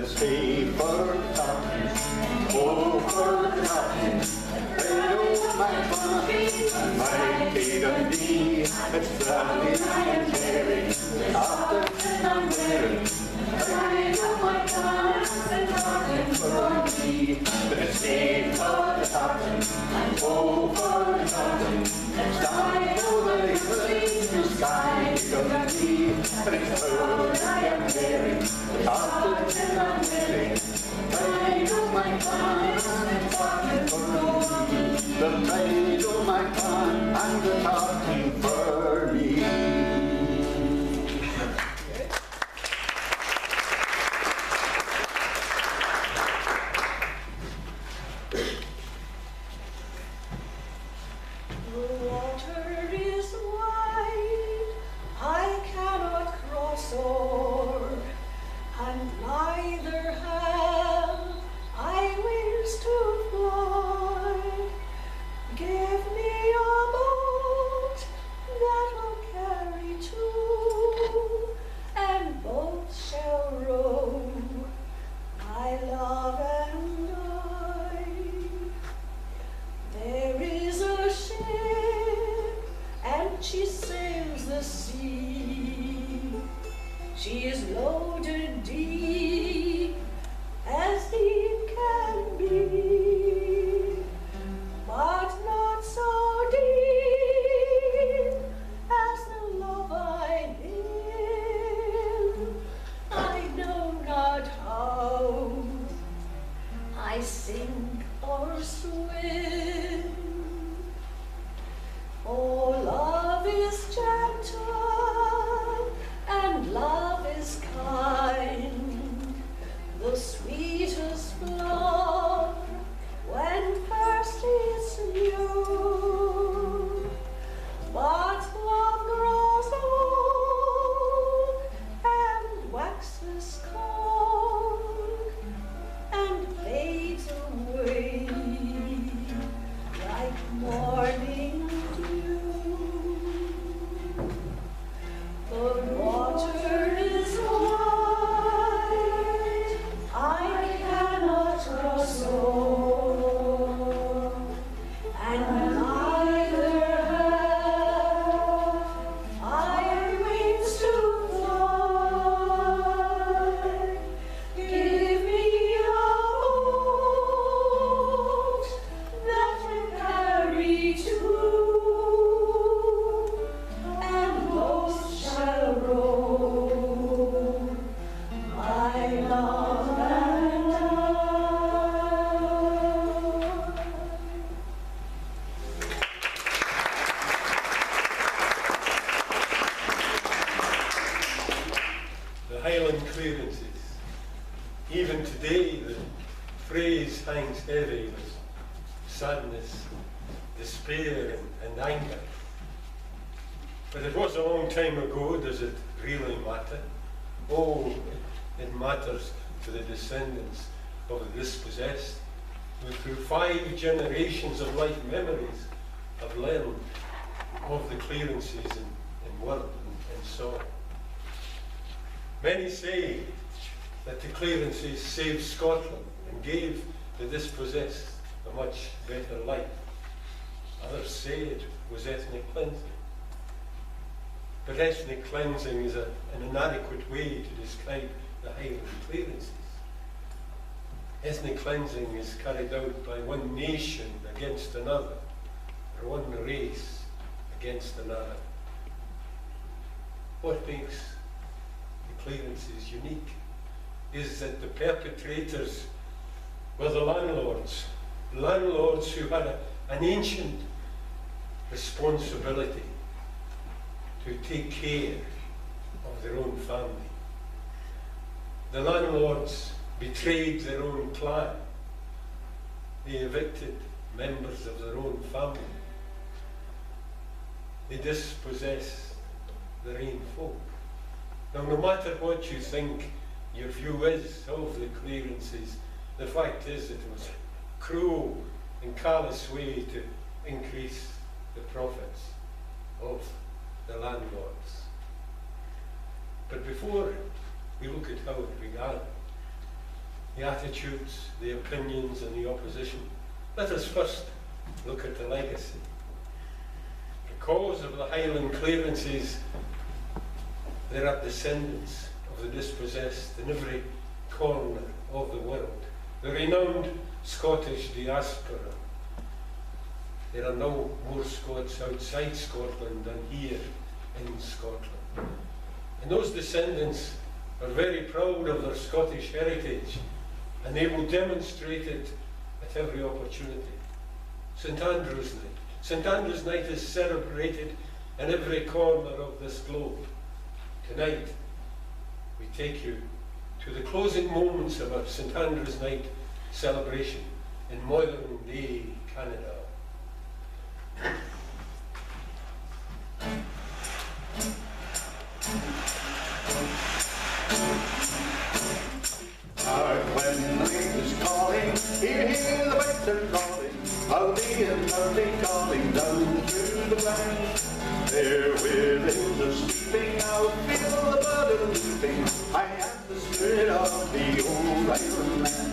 safer time. Oh, for the time, they don't mind fun. My kid and me, it's gladly I'm caring. After sin I'm wearing, I know my time and nothing for me. But it's safer time. Oh, for the time, time over the sky doesn't be, but it's cold I am wearing. After sin I'm wearing, I know my time and nothing for me. The maid of my time and the talking for me. Clearances. Even today the phrase hangs heavy with sadness, despair and anger. But it was a long time ago. Does it really matter? Oh, it matters to the descendants of the dispossessed, who through 5 generations of life memories have learned of the clearances in word and song. Many say that the clearances saved Scotland and gave the dispossessed a much better life. Others say it was ethnic cleansing. But ethnic cleansing is an inadequate way to describe the Highland clearances. Ethnic cleansing is carried out by one nation against another, or one race against another. What makes clearances unique is that the perpetrators were the landlords who had an ancient responsibility to take care of their own family. The landlords betrayed their own clan. They evicted members of their own family. They dispossessed their own folk. Now, no matter what you think your view is of the clearances, the fact is it was a cruel and callous way to increase the profits of the landlords. But before we look at how it began, the attitudes, the opinions and the opposition, let us first look at the legacy. The cause of the Highland clearances, there are descendants of the dispossessed in every corner of the world. The renowned Scottish diaspora. There are no more Scots outside Scotland than here in Scotland. And those descendants are very proud of their Scottish heritage, and they will demonstrate it at every opportunity. St Andrew's Night. St Andrew's Night is celebrated in every corner of this globe. Tonight, we take you to the closing moments of our St Andrew's Night celebration in modern day Canada. When the night is calling, hear the birds are calling, I'll be in early calling down through the glen. There where the hills are sleeping, I'll feel the blood of leaping, I am the spirit of the old Highland man.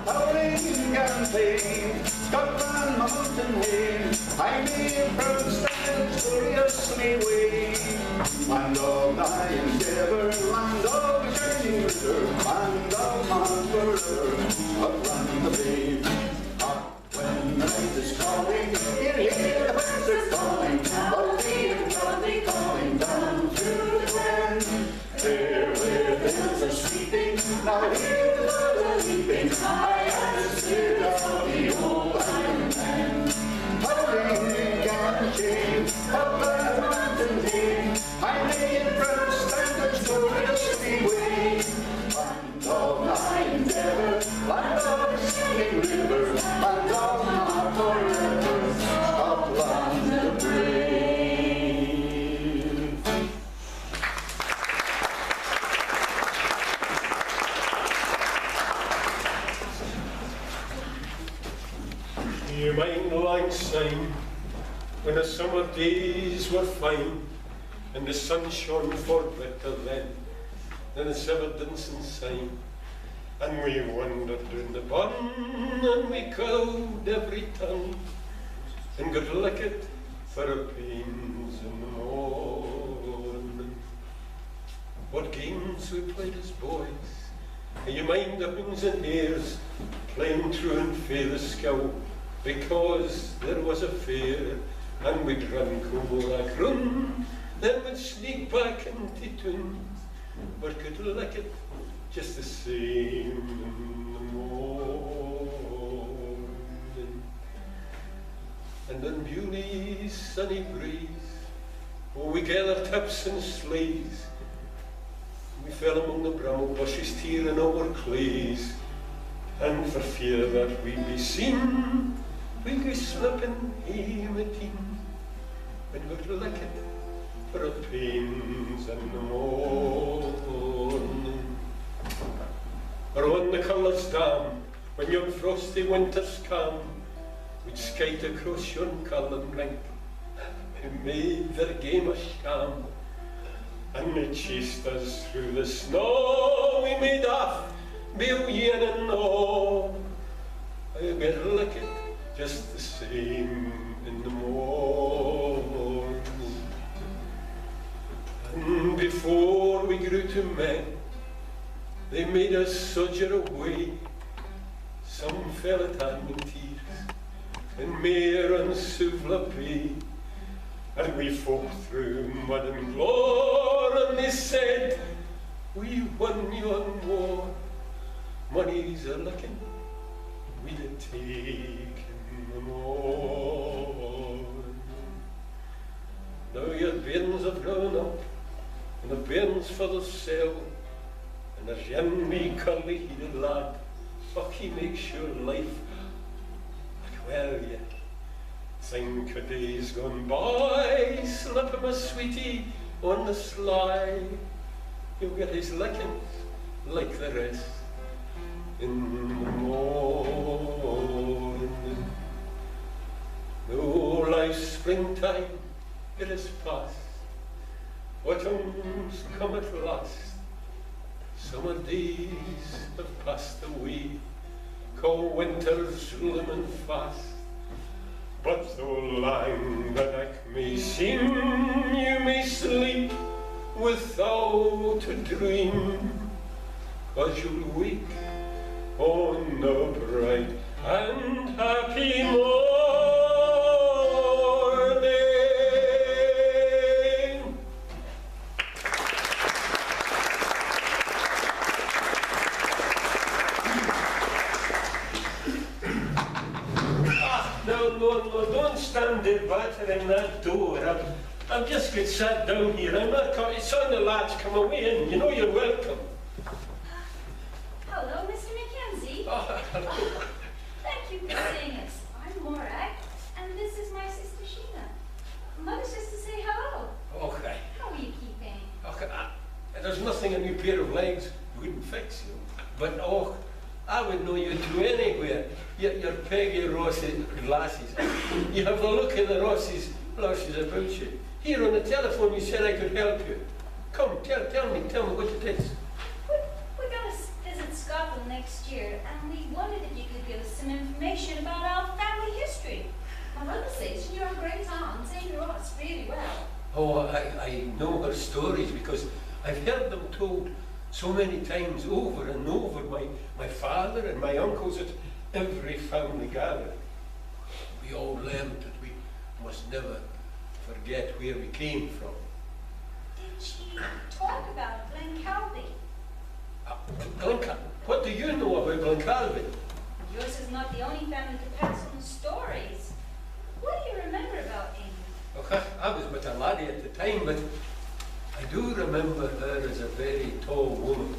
Howling campaign, Scotland, my mountain way, I may proud stand gloriously wave. Land of thy endeavour, land of the shining river, land of my forever, upland the babe. When the night is calling, hear the birds are calling, Beauly and Glencalvie calling down through the glen. There where the hills are sleeping, now hear the blood leaping, I am the spirit of the old Highland man. Howling campaign, upland the mountain day, I may in proud standards gloriously wave. Land of my endeavour, land of the shining river, land of my forever, Scotland the brave. You mind the lang syne, when the summer days were fine, and the sun shone for better then the severed dancing sign. And we wandered in the burn, and we cowed every tongue, and got licked for our pains in the morning. What games we played as boys, and you mind the hounds and hares, playing truant fae the skill, because there was a fair, and we drank over a crumb, then we'd sneak back into town, but could lick it just the same in the morning. And in Beauly's sunny breeze, oh, we gathered tips and sleighs, we fell among the bramble bushes, tearing our clays, and for fear that we'd be seen, we'd go slipping hame at e'en, and we'd lick it for our pains in the morning. Or when the colours dam, when yon frosty winters come, we'd skate across yon Cullen rink, and made their game a sham, and they chased us through the snow. We made off, Beauly and all, I get lick it just the same in the morning. And before we grew to men, they made us sojourn away. Some fell at hanging tears in Mere and Suvla Bay, and we folk through mud and gore, and they said, we won yon war. Money's a licking, we'd a taken them all. Now your bairns have grown up, and the bairns for the sale, and there's yon wee curly-headed lad, fuck, he makes your life like, well, you think of days gone by, slip him a sweetie on the sly, he'll get his lickings like the rest in the morning. No, life's springtime, it is past, autumn's come at last, Summer days have passed away, cold winters limn fast. But though lang the night may seem, you may sleep without a dream, 'cause you'll wake on a bright and happy morning. No, don't stand there battering that door. I've just got sat down here. I'm not coming. It's on the latch. Come away in. You know you're welcome. Hello, Mr. Mackenzie. Oh, hello. Thank you for seeing us. I'm Morag, and this is my sister Sheena. Mother's just to say hello. Okay. How are you keeping? Okay. There's nothing a new pair of legs wouldn't fix you. But I would know you to anywhere. Your Peggy Ross's glasses. You have a look in the Ross's blushes about you. Here on the telephone you said I could help you. Come, tell me what it is. We're going to visit Scotland next year, and we wondered if you could give us some information about our family history. My mother says you're a great aunt and you us really well. Oh, I know her stories because I've heard them told so many times over and over. My father and my uncles at every family gathering. We all learned that we must never forget where we came from. Did she talk about Glencalvie? Glencalvie? What do you know about Glencalvie? Yours is not the only family to pass on stories. What do you remember about Amy? Okay, I was but a laddie at the time, but I do remember her as a very tall woman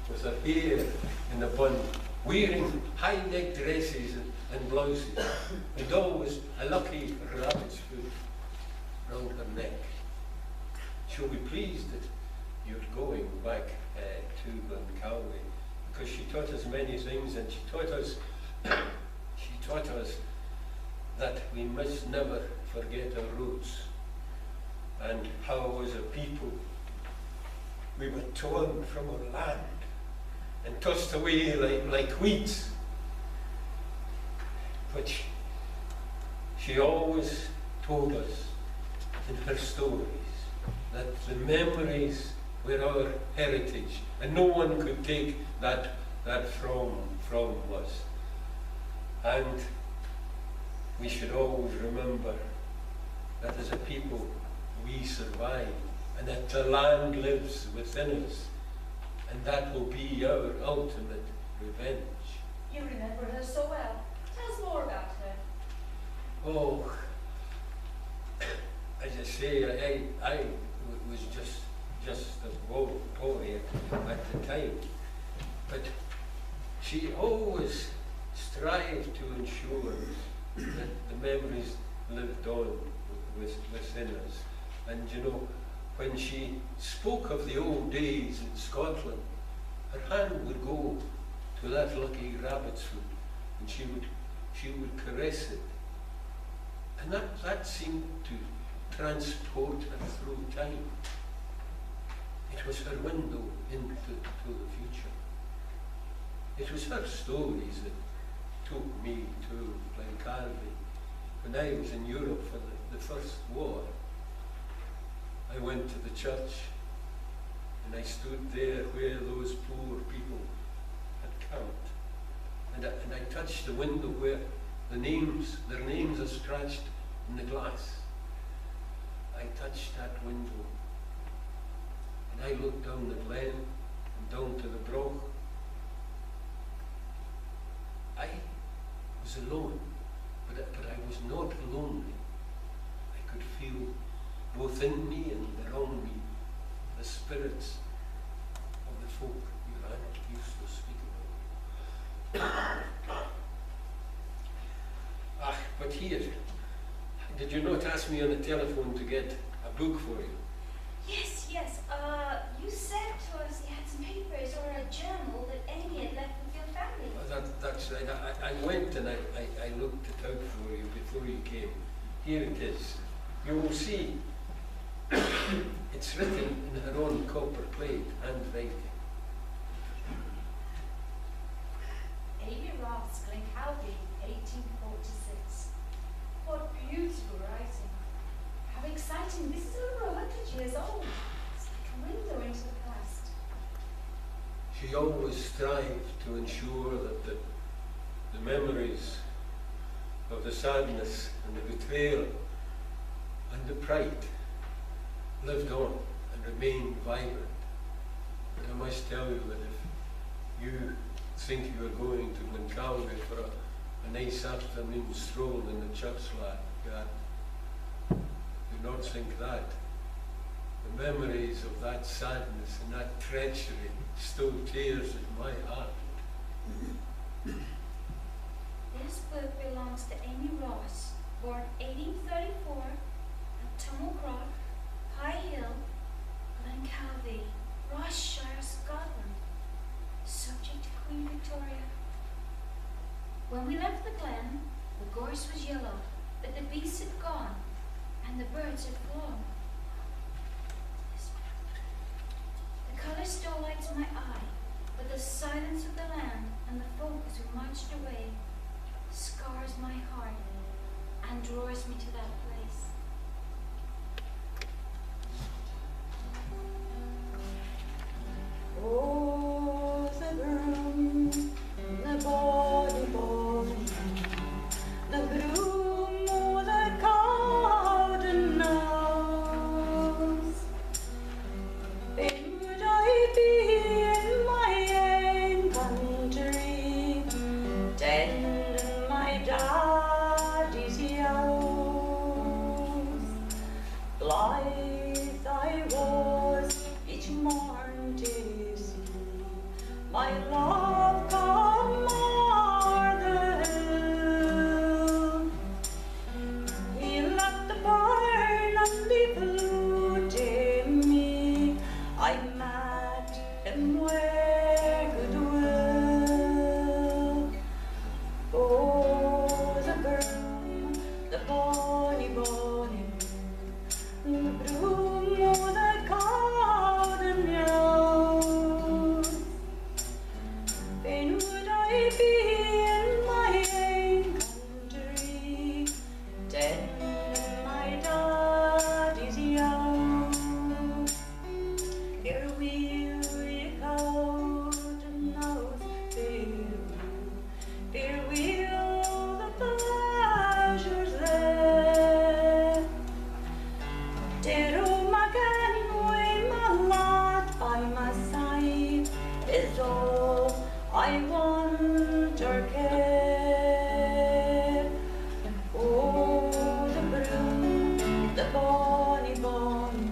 with her hair in a bun, wearing high-neck dresses and blouses, and always a lucky rabbit's foot round her neck. She'll be pleased that you're going back to Glencalvie, because she taught us many things, and she taught us that we must never forget our roots, and how as a people we were torn from our land and tossed away like weeds. But she always told us in her stories that the memories were our heritage, and no one could take that from us. And we should always remember that as a people we survive, and that the land lives within us, and that will be our ultimate revenge. You remember her so well. Tell us more about her. Oh, as I say, I was just a boy at the time, but she always strived to ensure that the memories lived on within us. And you know, when she spoke of the old days in Scotland, her hand would go to that lucky rabbit's foot, and she would caress it. And that seemed to transport her through time. It was her window into the future. It was her stories that took me to Glencalvie when I was in Europe for the First War. I went to the church and I stood there where those poor people had camped. And I touched the window where their names are scratched in the glass. I touched that window and I looked down the glen and down to the broch. I was alone, but I was not lonely. I could feel both in me and around me the spirits of the folk your aunt used to speak about. But here, did you not ask me on the telephone to get a book for you? Yes. You said to us you had some papers or a journal that Amy had left with your family. That's right. I went and I looked it out for you before you came. Here it is. You will see it's written in her own copper plate handwriting. exciting. This is over 100 years old. It's like a window into the past. She always strived to ensure that the memories of the sadness and the betrayal and the pride lived on and remained vibrant. And I must tell you that if you think you are going to Glencalvie for a nice afternoon stroll in the church garden, do not think that. The memories of that sadness and that treachery still tears at my heart. This book belongs to Amy Ross, born 1834 at Tummel, High Hill, Glencalvie, Rossshire, Scotland, subject to Queen Victoria. When we left the glen, the gorse was yellow, but the beasts had gone, and the birds had flown. The colour still lights my eye, but the silence of the land and the folk who marched away scars my heart and draws me to that place. Oh, the broom, the body bone, the broom, oh, the cowden nose. When would I be in my own country, tending my daddy's ewes? Blithe I was each morn to see my love come o'er the hill. He left the barn and he flew to me. I met him where goodwill. Oh, the broom, the bonny, bonny broom, the broom, oh, the cowden nose. When would I be in my own country, tending my daddy's ewes? Farewell, ye cowden nose, farewell, the pleasures there. Dero Magan, my lad by my side, is all I want or care. Oh, the broom, the bonny, bonny,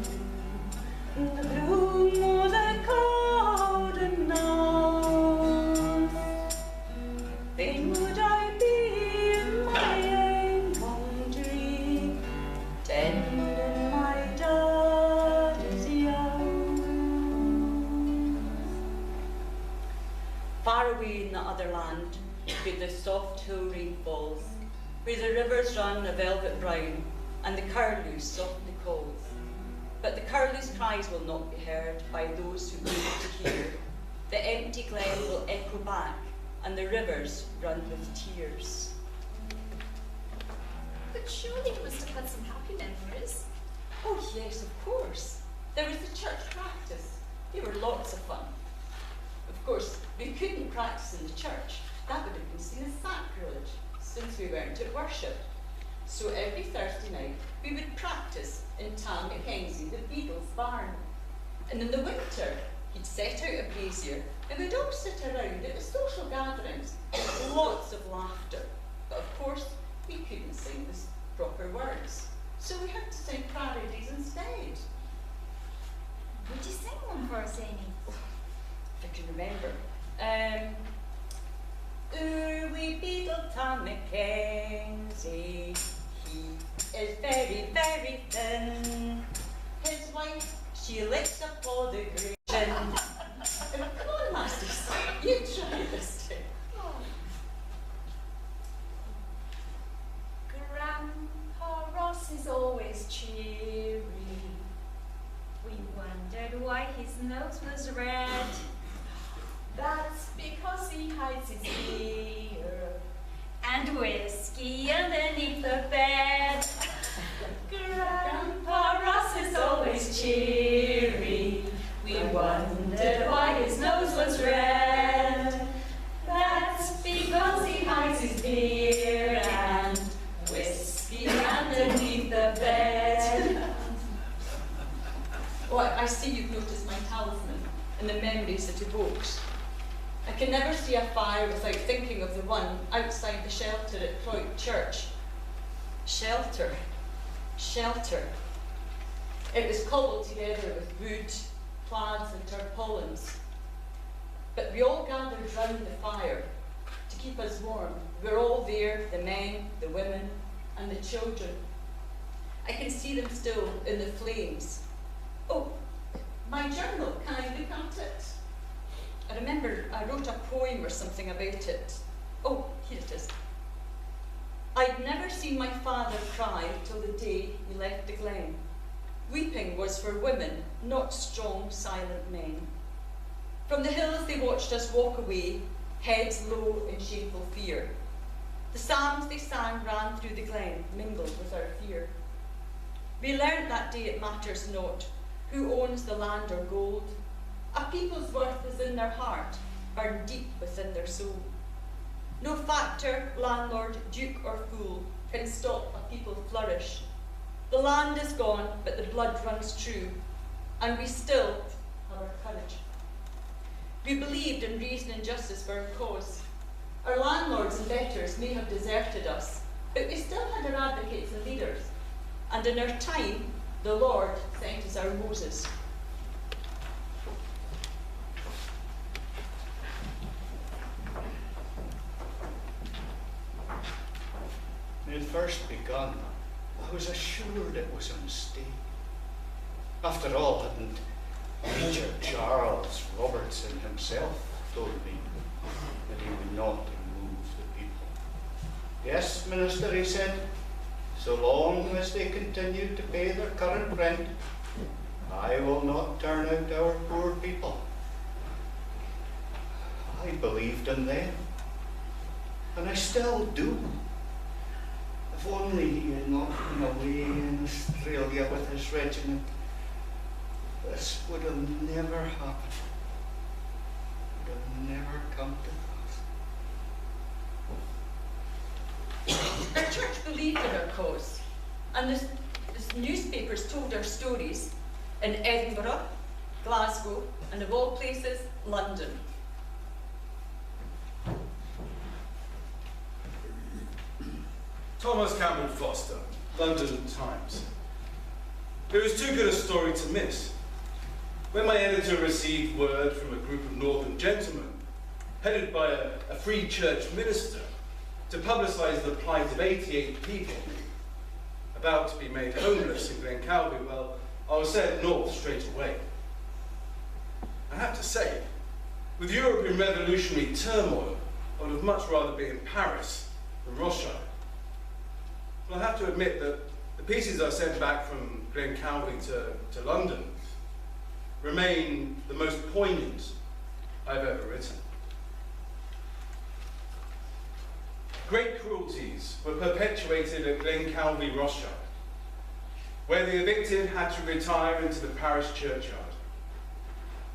the broom, oh, the cowden nose. When would I be in my own country, tending my daddy's ewes? Far away in the other land, where the soft hill rain falls, where the rivers run a velvet brown, and the curlew softly calls. But the curlew's cries will not be heard by those who need to hear. The empty glen will echo back, and the rivers run with tears. But surely you must have had some happy memories. Oh yes, of course. There was the church practice. They were lots of fun. Of course, we couldn't practice in the church. That would have been seen as sacrilege, since we weren't at worship. So every Thursday night, we would practice in Tam Mackenzie, the beadle's barn. And in the winter, he'd set out a brazier, and we'd all sit around at the social gatherings, with lots of laughter. But of course, we couldn't sing the proper words, so we had to sing parodies instead. Would you sing one for us, Amy? If I can remember. We beadle Tam Mackenzie, he is very, very thin. His wife, she licks up all the green. Come on, masters, you try this too. Grandpa Ross is always cheery. We wondered why his nose was red. That's because he hides his ear. And whiskey underneath the bed. Grandpa Ross Oh, I see you've noticed my talisman and the memories it evokes. I can never see a fire without thinking of the one outside the shelter at Cloyt Church. Shelter. Shelter. It was cobbled together with wood, plaids and tarpaulins. But we all gathered round the fire to keep us warm. We're all there, the men, the women and the children. I can see them still in the flames. Oh, my journal, can I look at it? I remember I wrote a poem or something about it. Oh, here it is. I'd never seen my father cry till the day he left the glen. Weeping was for women, not strong, silent men. From the hills they watched us walk away, heads low in shameful fear. The psalms they sang ran through the glen, mingled with our fear. We learnt that day it matters not who owns the land or gold. A people's worth is in their heart, burned deep within their soul. No factor, landlord, duke or fool can stop a people flourish. The land is gone, but the blood runs true, and we still have our courage. We believed in reason and justice for our cause. Our landlords and betters may have deserted us, but we still had our advocates and leaders, and in our time, the Lord sent us our Moses. When it first begun, I was assured it was a mistake. After all, hadn't Major Charles Robertson himself told me that he would not remove the people? Yes, Minister, he said, so long as they continue to pay their current rent, I will not turn out our poor people. I believed in them, and I still do. If only he had not been away in Australia with his regiment, this would have never happened. Would have never come to pass. Our church believed in our cause, and the newspapers told our stories in Edinburgh, Glasgow, and of all places, London. Thomas Campbell Foster, London Times. It was too good a story to miss. When my editor received word from a group of northern gentlemen, headed by a free church minister, to publicise the plight of 88 people about to be made homeless in Glencalvie, well, I was sent north straight away. I have to say, with Europe in revolutionary turmoil, I would have much rather been in Paris than Rothschild. But I have to admit that the pieces I sent back from Glencalvie to London remain the most poignant I've ever written. Great cruelties were perpetuated at Glencalvie Rothschild, where the evicted had to retire into the parish churchyard.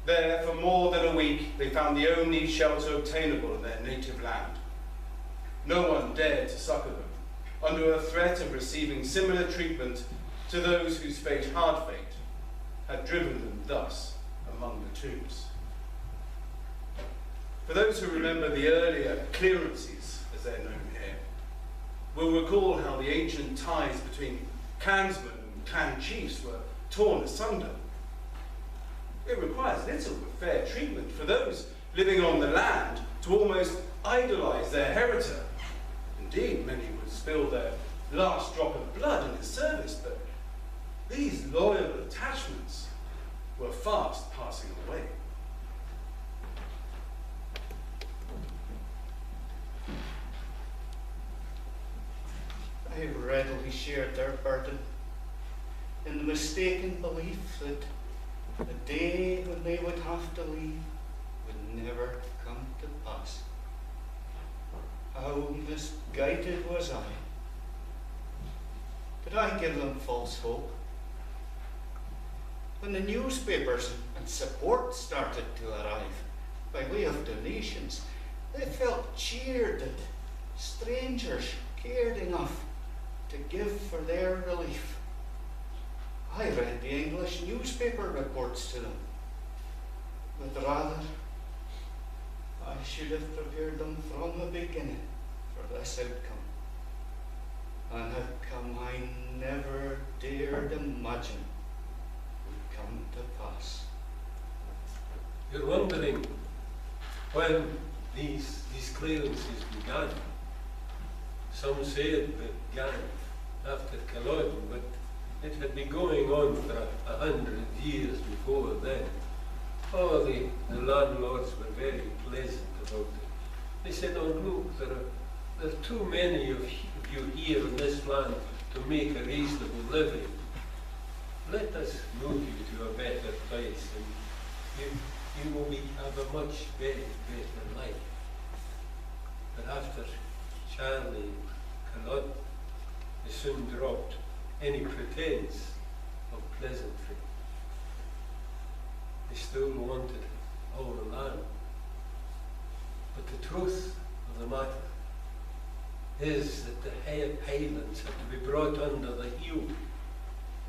There, for more than a week, they found the only shelter obtainable in their native land. No one dared to succour them, under a threat of receiving similar treatment to those whose hard fate had driven them thus among the tombs. For those who remember the earlier clearances, as they're known here, will recall how the ancient ties between clansmen and clan chiefs were torn asunder. It requires little but fair treatment for those living on the land to almost idolise their heritor. Indeed, many would spill their last drop of blood in his service, but these loyal attachments were fast passing away. I readily shared their burden in the mistaken belief that the day when they would have to leave would never come to pass. How misguided was I? Did I give them false hope? When the newspapers and support started to arrive by way of donations, they felt cheered that strangers cared enough to give for their relief. I read the English newspaper reports to them, but rather I should have prepared them from the beginning for this outcome, an outcome I never dared imagine would come to pass. You're wondering when these clearances began. Some say it began after Culloden, but it had been going on for 100 years before then. Oh, the landlords were very pleasant about it. They said, oh look, there are too many of you here in this land to make a reasonable living. Let us move you to a better place, and you will have a much better life. But after Charlie and Culloden, they soon dropped any pretense of pleasantry. They still wanted all the land. But the truth of the matter is that the Highlands had to be brought under the heel.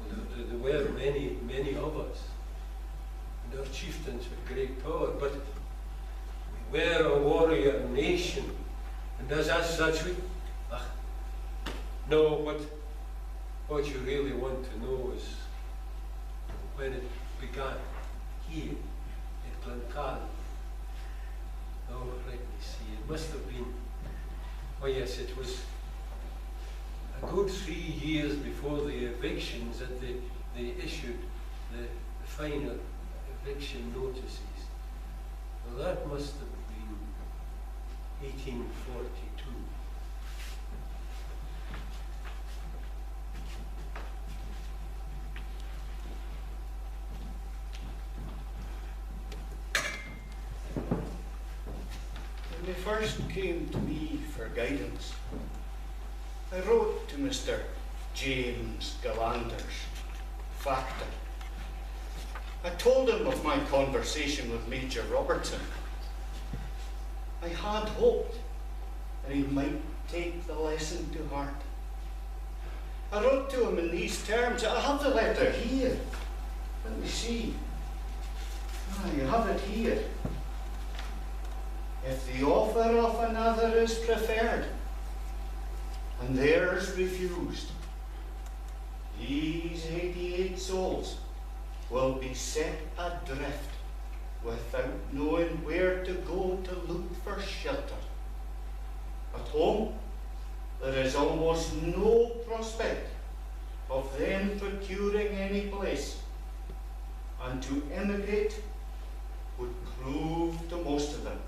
There were many of us, and our chieftains had great power, but we were a warrior nation, and as such we... No, what you really want to know is when it began here at Glencalvie. Oh, let me see, it must have been, oh yes, it was a good 3 years before the evictions that they issued the final eviction notices. Well, that must have been 1842. When they first came to me for guidance, I wrote to Mr. James Gallanders, factor. I told him of my conversation with Major Robertson. I had hoped that he might take the lesson to heart. I wrote to him in these terms. I have the letter here. Let me see. You have it here. If the offer of another is preferred, and theirs refused, these 88 souls will be set adrift without knowing where to go to look for shelter. At home, there is almost no prospect of them procuring any place, and to emigrate would prove to most of them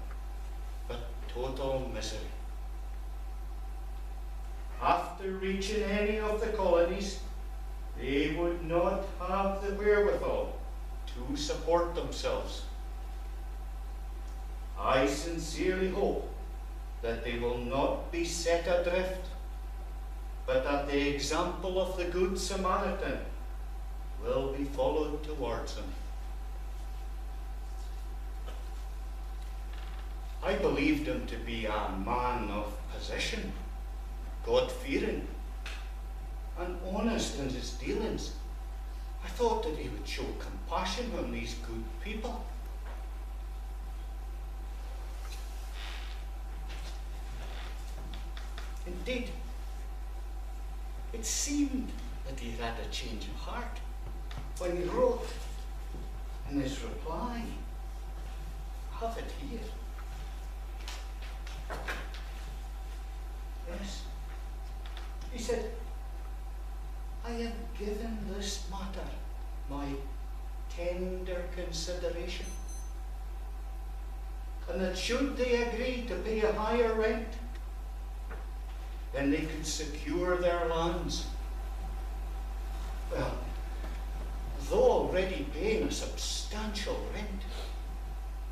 but total misery. After reaching any of the colonies, they would not have the wherewithal to support themselves. I sincerely hope that they will not be set adrift, but that the example of the Good Samaritan will be followed towards them. I believed him to be a man of position, God-fearing, and honest in his dealings. I thought that he would show compassion on these good people. Indeed, it seemed that he had a change of heart when he wrote in his reply. I have it here. Yes. He said, I have given this matter my tender consideration, and that should they agree to pay a higher rent, then they could secure their lands. Well, though already paying a substantial rent,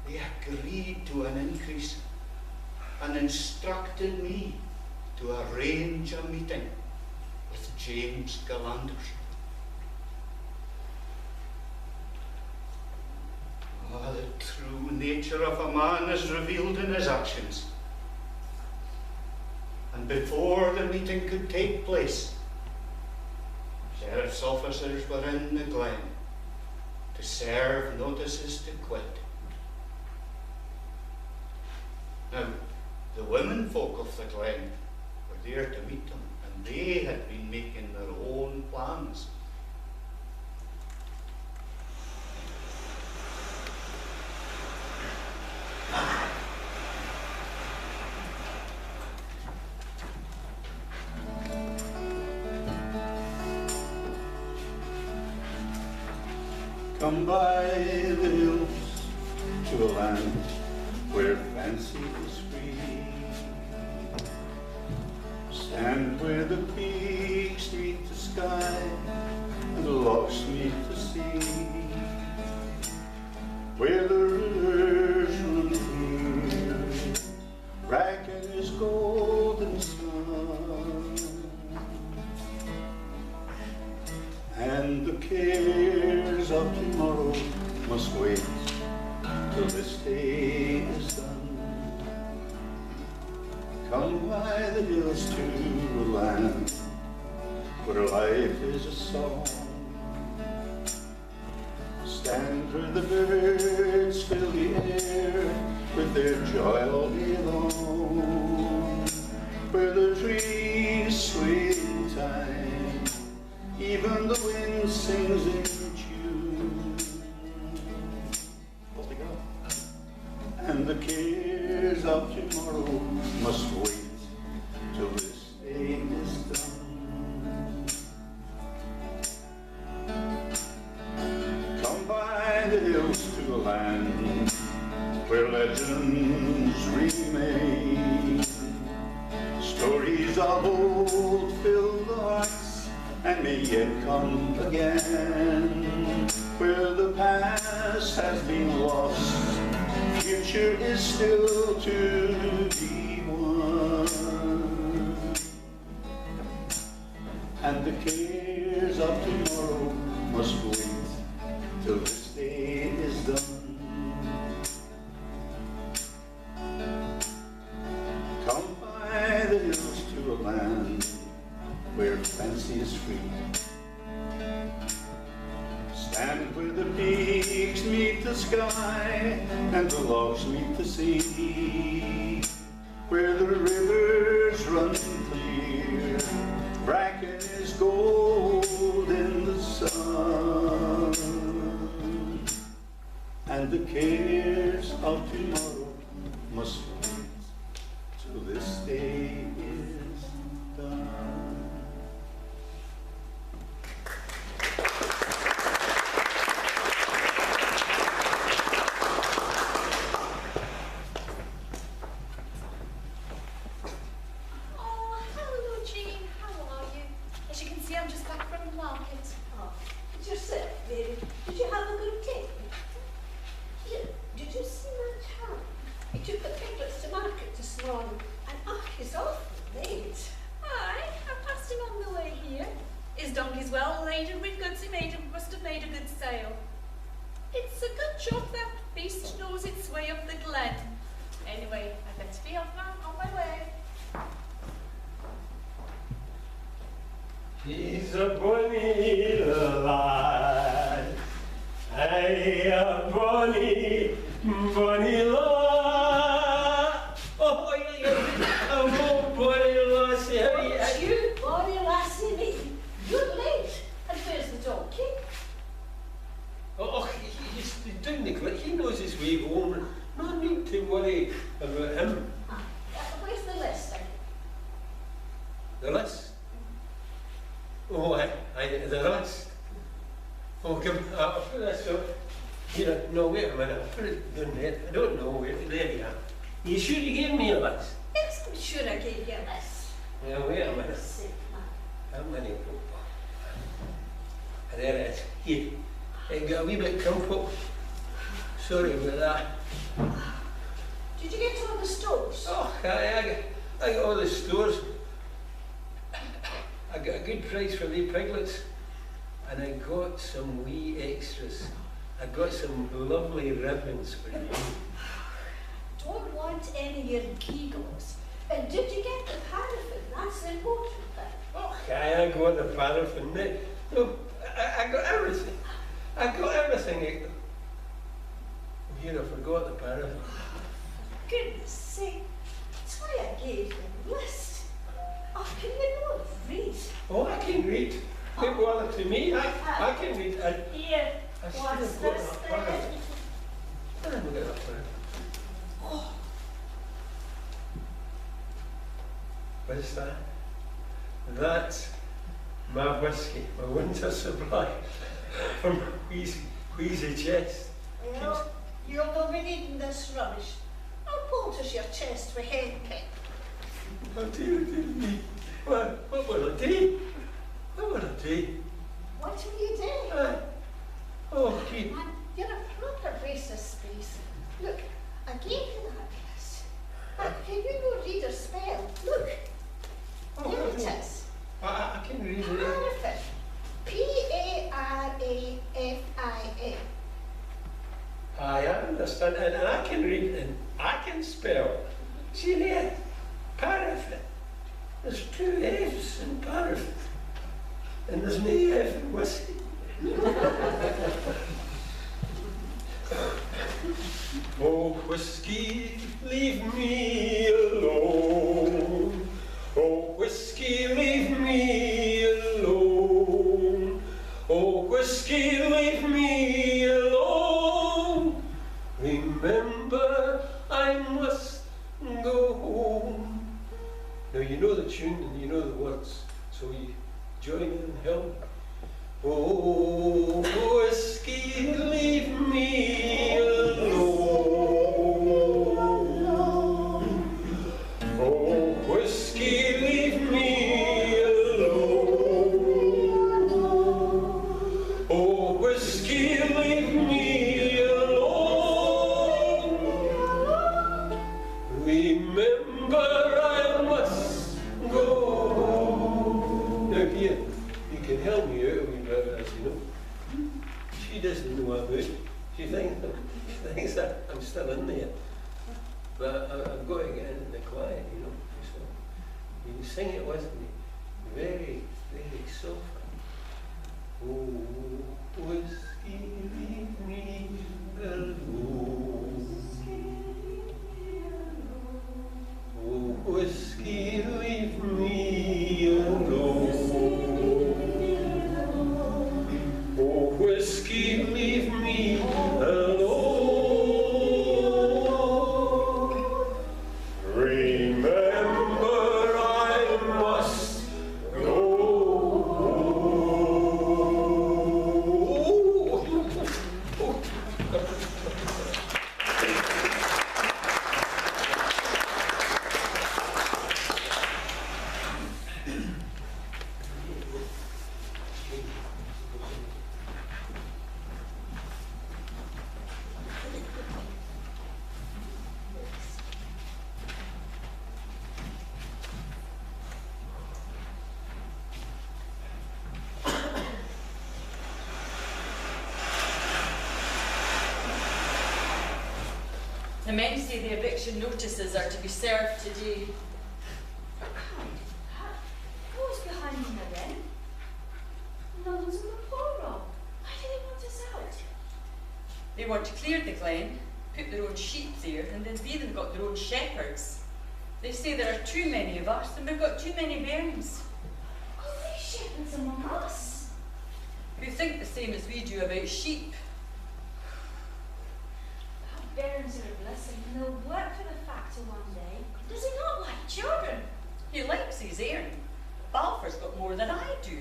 they agreed to an increase and instructed me to arrange a meeting with James Gallanders. The true nature of a man is revealed in his actions. And before the meeting could take place, Sheriff sheriff's officers were in the glen to serve notices to quit. Now, the women folk of the glen were there to meet them, and they had been making their own plans. Come by the hills to a land where fancy is free. Stand where the peaks meet the sky and the lochs meet the sea. Where the rivers run clear, Bracken is golden sun, and the cares of tomorrow must wait till this day is done. Come by the hills to a land where life is a song. Stand where the birds fill the air with their joy all day long, where the trees sway in time, even the wind sings in tune. And the cares of tomorrow must wait till this day is done. Come by the hills to a land where legends remain. Stories of old fill the hearts and may yet come again. Where the past has been lost, future is still to be won. And the cares of tomorrow must wait till this day is done. Come by the hills to a land where fancy is free. Stand where the peaks meet the sky and the lochs meet the sea. Where the rivers run clear, Bracken is gold in the sun, and the cares of tomorrow must wait till this day is done. Oh, hello, Jean. How are you? As you can see, I'm just back from the market. Oh, it's yourself, Mary. Did you have a good day? Here, did you see my town? He took the piglets to market this morning, and he's awful late. Aye, I passed him on the way here. His donkey's well laden with goods. Must have made a good sale. It's a good job that beast knows its way up the glen. Anyway, I better be off now, on my way. He's a bonny lad, aye, a bonny, bonny lad. Oh, a bonny lassie, What's you, bonny lassie, me? You're late. And where's the donkey? Oh, he's down the glen. He knows his way home. No need to worry about him. Where's the list? The list? Oh, the list. Oh, come, I'll put this up. Here, no, wait a minute. I'll put it down there. I don't know where. There you are. You sure you gave me a list? Yes, I'm sure I gave you a list. Yeah, wait a minute. Sick man. How many people? There it is. Here. It got a wee bit crumpled. Sorry about that. Did you get all the stores? Oh, I got all the stores. I got a good price for the piglets, and I got some wee extras. I got some lovely ribbons for you. Don't want any of your giggles. And did you get the paraffin? That's the important thing. Oh, I got the paraffin. No, I got everything. I got everything. Here, I forgot the paragraph. Goodness sake, that's why I gave you the list. Oh, can you not read? Oh, I can read. Don't bother to me. I can read. Here, I should what's have got this that then? paragraph. I haven't got that paragraph. Oh, What is that? That's my whiskey, my winter supply from my wheezy chest. Well, you'll not be needing this rubbish. I'll poultice your chest with henpeck. Oh dear me. What will I do? What will I do? What will you do? Oh, keep. Man, you're a proper waste of space. Look, I gave you that list. Can you not read or spell? Look, Oh, here it no. is. I can read it. Paraffin. P-A-R-A-F-I-N. I understand, and I can read and I can spell. See there? Paraffin. There's two F's in paraffin. And there's no F in whiskey. Oh, whiskey, leave me alone. Oh, whiskey, leave me alone. Oh, whiskey, leave me alone. Remember, I must go home. Now you know the tune and you know the words, so you join in and help. Oh, whiskey, leave me alone. Oh, whiskey, leave me alone. Oh, whiskey, leave me alone. Remember, I must go home. Now here, you can help me out a wee bit, as you know. She doesn't know about it. She thinks that I'm still in there. But I've got to get in the quiet, you know. So you can sing it with me, very, very softly. Oh, whiskey, leave me alone. Oh, whiskey, leave me alone. Oh, whiskey, leave me alone. Remember, I must go home. the men say the eviction notices are to be served today. Who's behind me then? No one's on the poor roll. Why do they want us out? They want to clear the glen, put their own sheep there, and then they have got their own shepherds. They say there are too many of us and we've got too many bairns. Are they shepherds among us? Who think the same as we do about sheep. Our bairns are a blessing and they'll work for the factor one day. Does he not like children? He likes his Aaron. Balfour's got more than I do.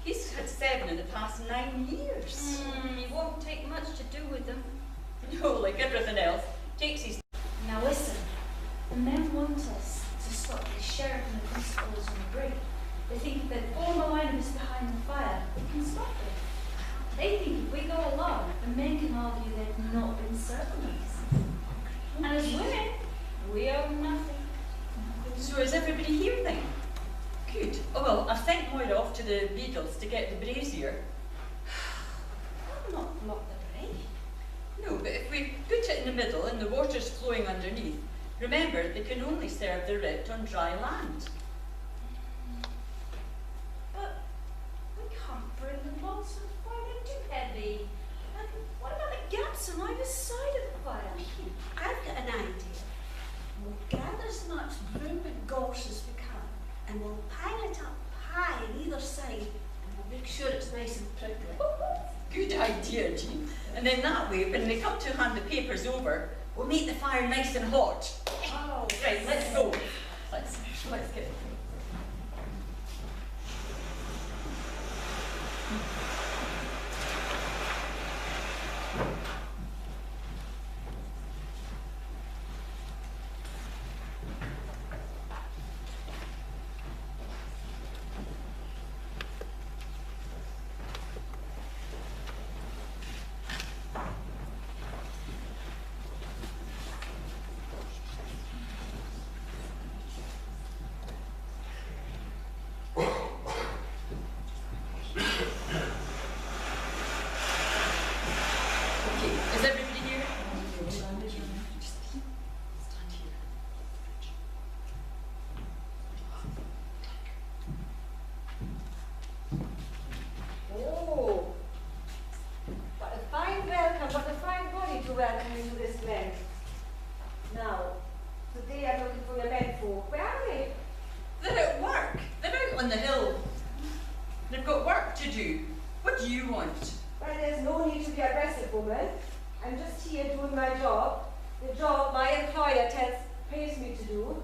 He's had 7 in the past 9 years. It won't take much to do with them. No, like everything else, takes his... Now listen, the men want us to stop the sheriff and the constables on the brig. They think if they form a line of us behind the fire, we can stop it. They think if we go along, the men can argue they've not been serving us. And as women, we owe nothing. So is everybody here then? Good. Oh well, I've sent Moira off to the Beadles to get the brazier. I'll not block the brig. No, but if we put it in the middle and the water's flowing underneath, remember they can only serve the writ on dry land. But we can't bring idea, Jean. And then that way, when they come to hand the papers over, we'll make the fire nice and hot. Oh, Right, let's go. Let's get it. Is everybody here? Just stand here. oh. What a fine welcome, what a fine body to welcome you to this glen. Now, today I'm looking for your men folk. Where are they? They're at work. They're out on the hill. They've got work to do. What do you want? Well, there's no need to be aggressive, woman. I'm just here doing my job. The job my employer pays me to do.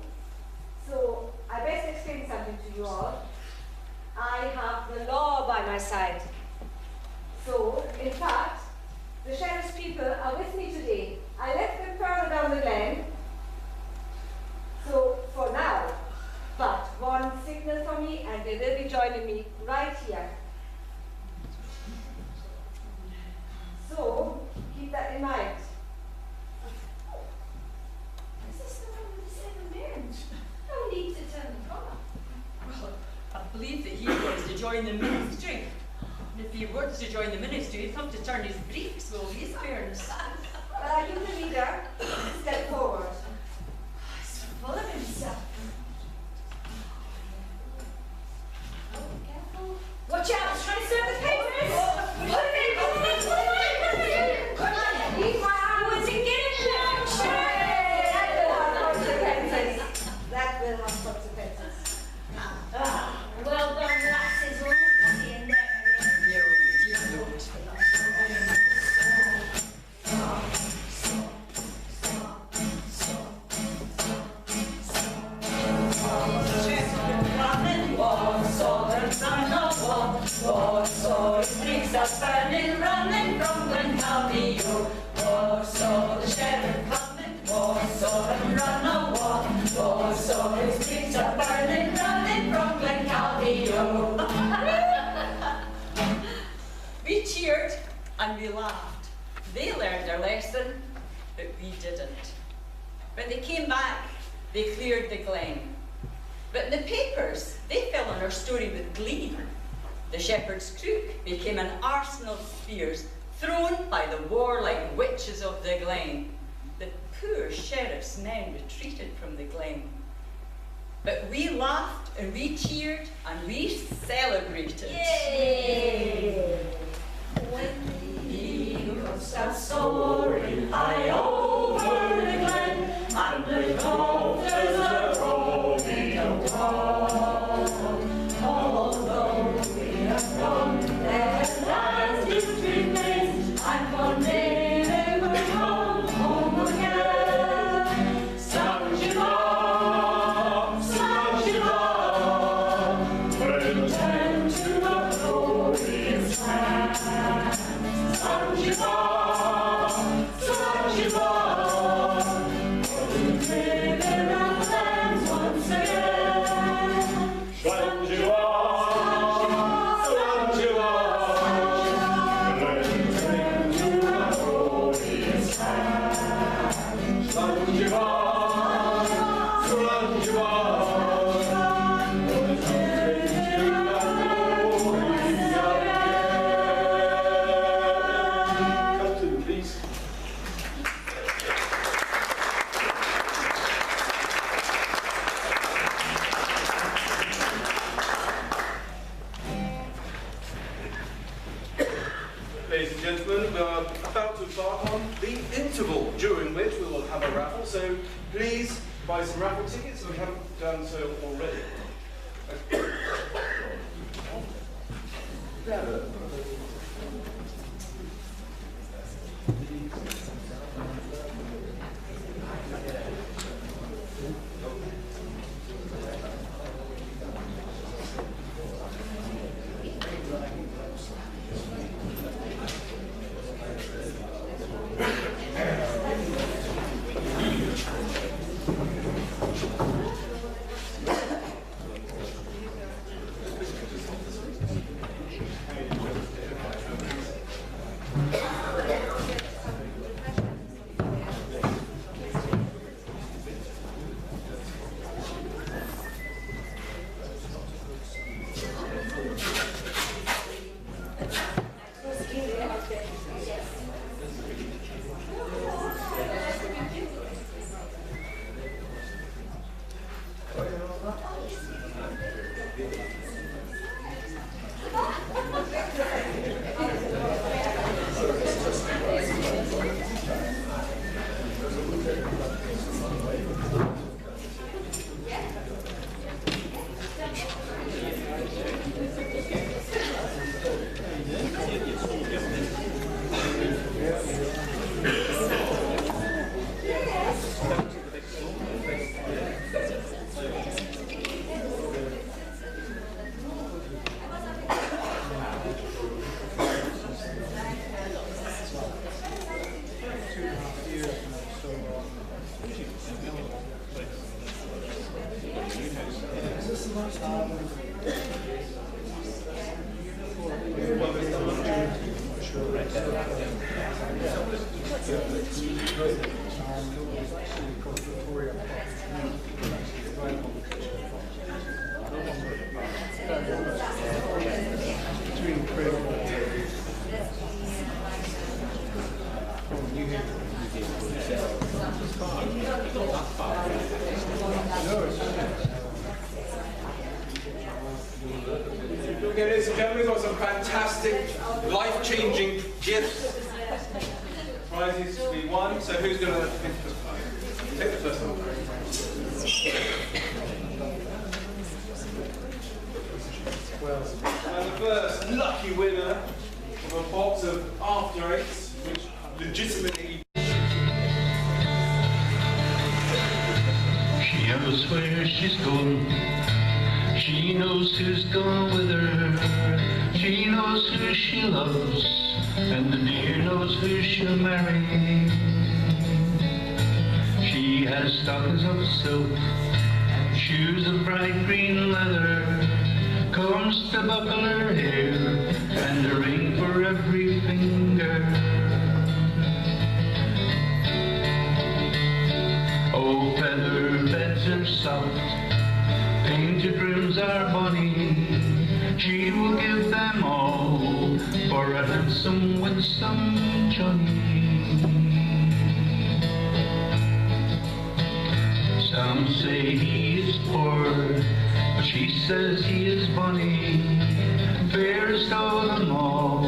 So, I best explain something to you all. I have the law by my side. So, in fact, the sheriff's people are with me today. I left them further down the glen. So, for now. But one signal from me and they will be joining me right here. So, keep that in mind. Is this the one with the 7 men? No need to turn the corner. Well, I believe that he wants to join the ministry. And if he wants to join the ministry, he'd have to turn his breeks, will his fairness. Well, are you the leader? Step forward. He's full of himself. Oh, careful. Watch out, he's trying to serve the papers. Put him in, put him in, put him in, put him in. Come on, leave my arms. Get him down. That will have consequences. Well done, lasses. All seeing that. Burning, running from Glencalvie, Warsaw, the sheriff coming, Warsaw, and run a war, Warsaw, his streets are burning, running from Glencalvie, We cheered and we laughed. They learned their lesson, but we didn't. When they came back, they cleared the glen. But in the papers, they fell on our story with glee. The shepherd's crook became an arsenal of spears thrown by the warlike witches of the glen. The poor sheriff's men retreated from the glen. But we laughed and we cheered and we celebrated. Yay! When the eagles start soaring high over the glen and the golfers are rolling along, although from their lands it remains, and one day they will come home again. Sound you up, when return to the glorious land. Sound you up, for we live in our lands once again. Sound you up. Ladies and gentlemen, we are about to embark on the interval, during which we will have a raffle, so please buy some raffle tickets if we haven't done so already. 2.5 years now, so Okay, ladies and gentlemen, we've got some fantastic, life-changing gifts. Prizes to be won. So who's going to pick the prize? Take the first one. And the first lucky winner of a box of After Eights, which legitimately. She knows where she's going. She knows who's gone with her. She knows who she loves, and the dear knows who she'll marry. She has stockings of silk, shoes of bright green leather, combs to buckle her hair, and a ring for every finger. Oh, feather beds are soft, painted rooms are bonny. She will give them all for a handsome, winsome Johnny. Some say he is poor, but she says he is bonny. Fairest of them all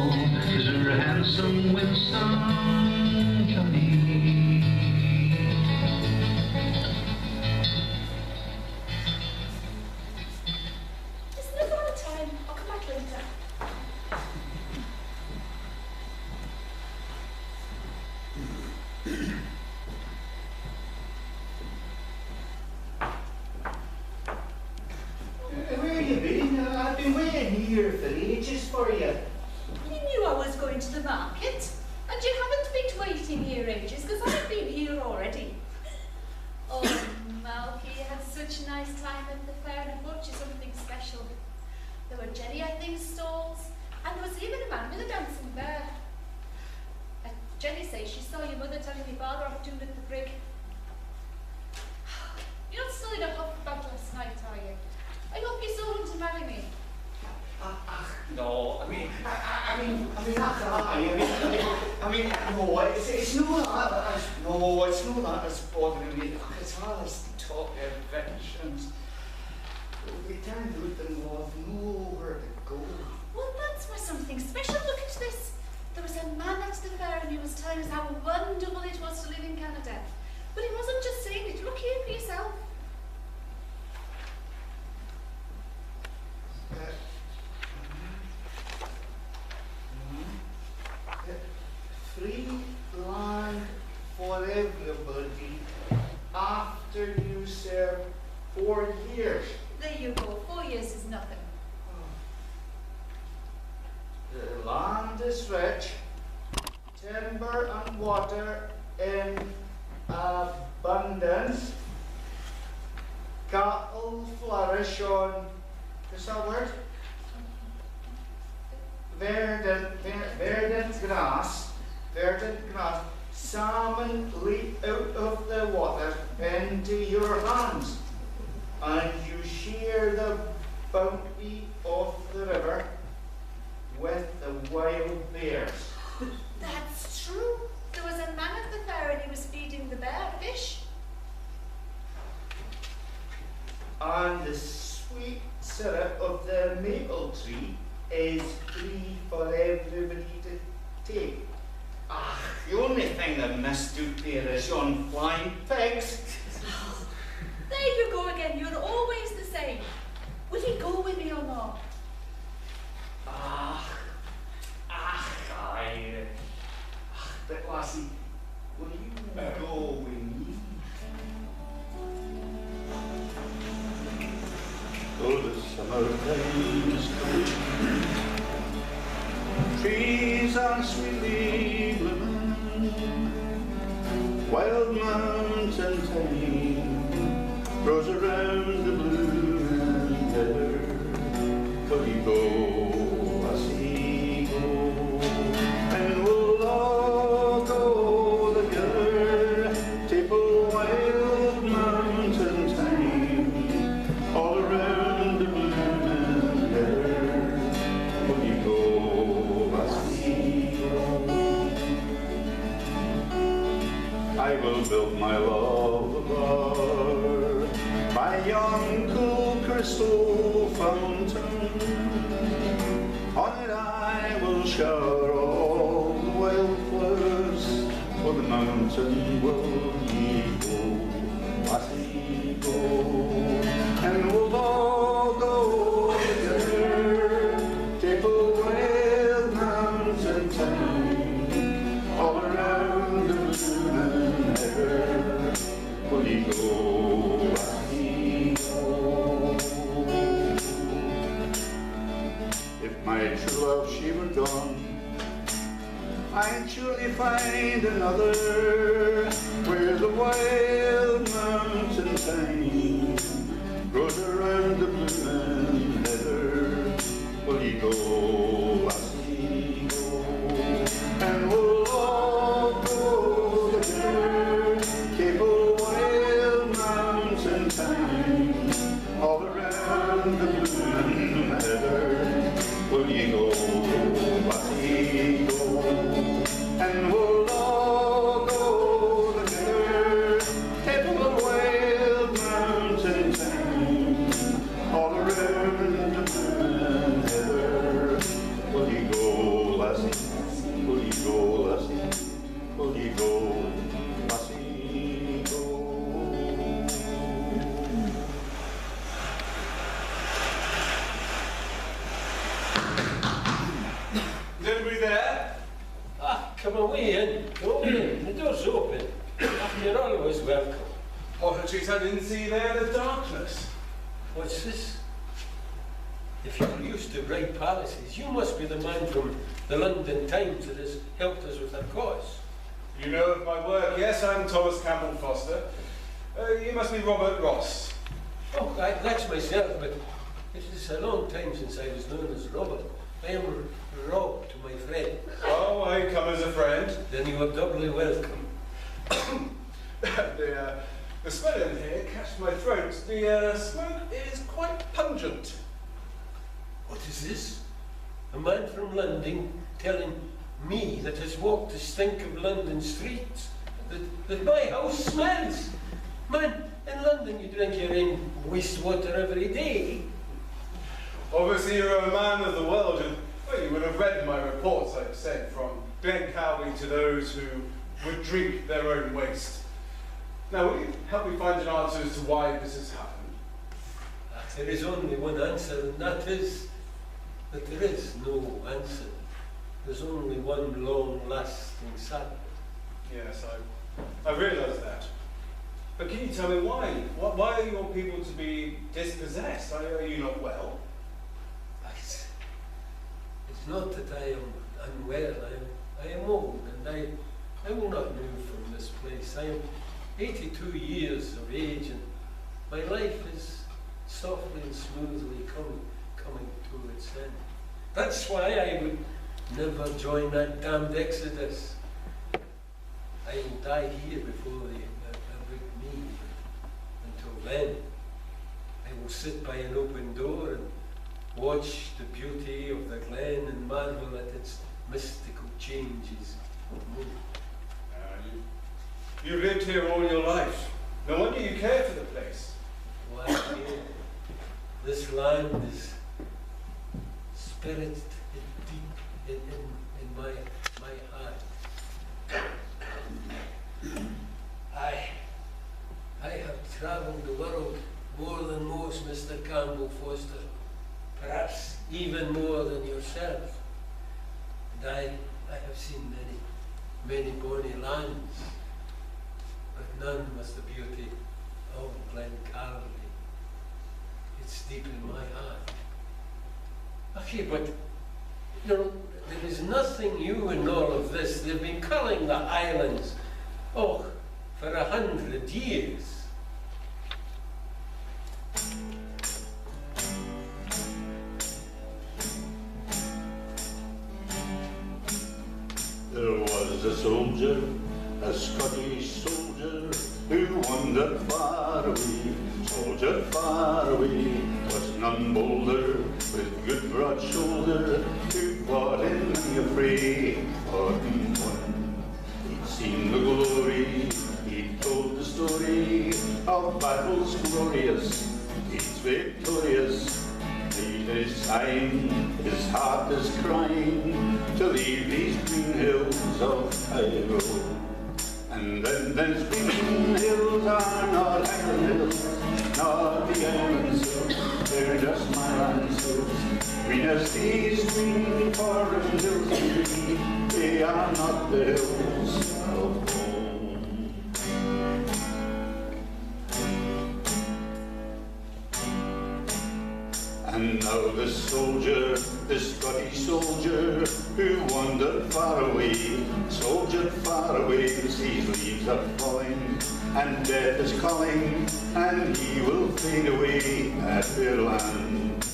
is her handsome, winsome Johnny. Where you been? I've been waiting here for ages for you. You knew I was going to the market, and you haven't been waiting here ages, because I've been here already. Oh, Malky, you had such a nice time at the fair, and I bought you something special. There were jelly stalls, and there was even a man with a dancing bear. Jenny says she saw your mother telling your father off doing at the brig. You're not still in a huff about last night, are you? I hope you still want to marry me. No, I mean, that's a lie. No, it's no that. No, it's no that that's bothering me. It's all this talk of evictions. We turned out and was nowhere to go. Well, that's for something special. Look at this. There was a man at the fair and he was telling us how wonderful it was to live in Canada. But he wasn't just saying it. Look here for yourself. Free land for everybody after you serve 4 years. There you go. 4 years is nothing. The land is rich, timber and water in abundance. Cattle flourish on, is that word? Verdant grass. Salmon leap out of the water into your hands, and you share the bounty of the river with the wild bears. That's true. There was a man at the fair and he was feeding the bear fish. And the sweet syrup of the maple tree is free for everybody to take. The only thing that missed out there is yon flying pigs. There you go again. You're always the same. Will he go with me or not? Aye. But lassie, will you go with me? Oh, the summer days come. Trees are sweetly blooming, wild mountain thyme grows around the blooming heather. Will you go, I see go, and we'll all go together, take a wild mountain thyme all around the blooming heather. Will you go, I see go. I will build my love a bar by yon cool crystal fountain. On it I will shower all the wildflowers, for the mountain will ye go, I see go, and we'll all go together, take a wild mountain thyme all around the blooming heather. Will ye go, I see go. If my true love she were gone, I'd surely find another where the wild mountain thyme grows around the blooming heather. Will ye go, I see go, and we'll all go together, take a wild mountain thyme all around the blooming heather. Will ye go, I see go, and we'll all go together, take a wild mountain thyme all around the blooming heather. Will ye go, lassie? Will ye go, lassie? Will ye go, lassie? Go. Is anybody there? Ah, come away in, come away in. The door's open. You're always welcome. Oh, geez, I didn't see you there in the darkness. What's this? If you're used to bright palaces, you must be the man from the London Times that has helped us with our cause. You know of my work. Yes, I'm Thomas Campbell Foster. You must be Robert Ross. Oh, that's myself, but it is a long time since I was known as Robert. I am Rob to my friend. Oh, I come as a friend. Then you are doubly welcome. The smell in here catched my throat. The smoke is quite pungent. What is this? A man from London telling me that has walked the stink of London streets, that my house smells. Man, in London you drink your own wastewater every day. Obviously you're a man of the world, and well, you would have read my reports I've sent from Glencalvie to those who would drink their own waste. Now, will you help me find an answer as to why this has happened? There is only one answer, and that is that there is no answer. There's only one long-lasting sadness. Yes, I realise that. But can you tell me why? Why are your people to be dispossessed? Are you not well? It's not that I am unwell. I am old, and I will not move from this place. I am 82 years of age, and my life is softly and smoothly coming to its end. That's why I would never join that damned exodus. I will die here before they evict me. Until then, I will sit by an open door and watch the beauty of the glen and marvel at its mystical changes of mood. You've lived here all your life. No wonder you care for the place. Why here? This land is spirited deep in my heart. I have travelled the world more than most, Mr. Campbell Foster. Perhaps even more than yourself. And I have seen many bonny lands, but none was the beauty of Glencalvie. It's deep in my heart. Okay, but you know, there is nothing new in all of this. They've been calling the islands, oh, for 100 years. There was a soldier, a Scottish soldier, who wandered far away, soldier far away. Was none bolder, with good broad shoulder, who fought in many a fray, fought and won. He'd seen the glory, he'd told the story of battles glorious, he's victorious. His time, his heart is crying to leave these green hills of Tyrol. And then these green hills are not Highland hills, not the island hills, they're just my land hills. Green as these green forest hills may be, they are not the hills of home. And now the soldier, the Scottish soldier, who wandered far away, soldiered far away, sees leaves are falling, and death is calling, and he will fade away at their land.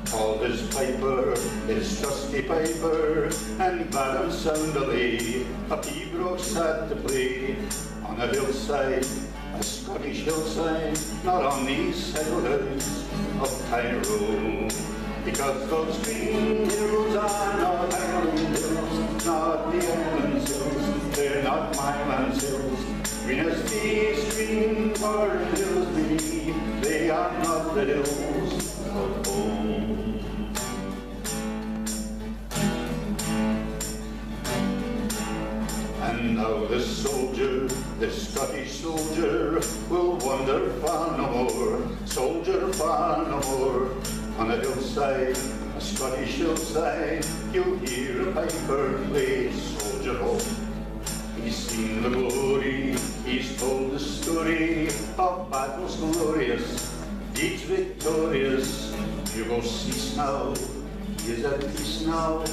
Called his piper, his trusty piper, and bade him sound a lay, a pibroch sad to play, on a hillside, a Scottish hillside, not on these settled hills of Tyrol. Because those green hills are not Highland hills, not the island hills, they're not my land hills. Green as these green forest hills may be, they are not the hills of home. And now the soldier, the Scottish soldier, will wander far no more, soldier far no more. On a hillside, a Scottish hillside, you'll hear a piper play soldier home. He's seen the glory, he's told the story of battles glorious, deeds victorious. You will cease now, he is at peace now,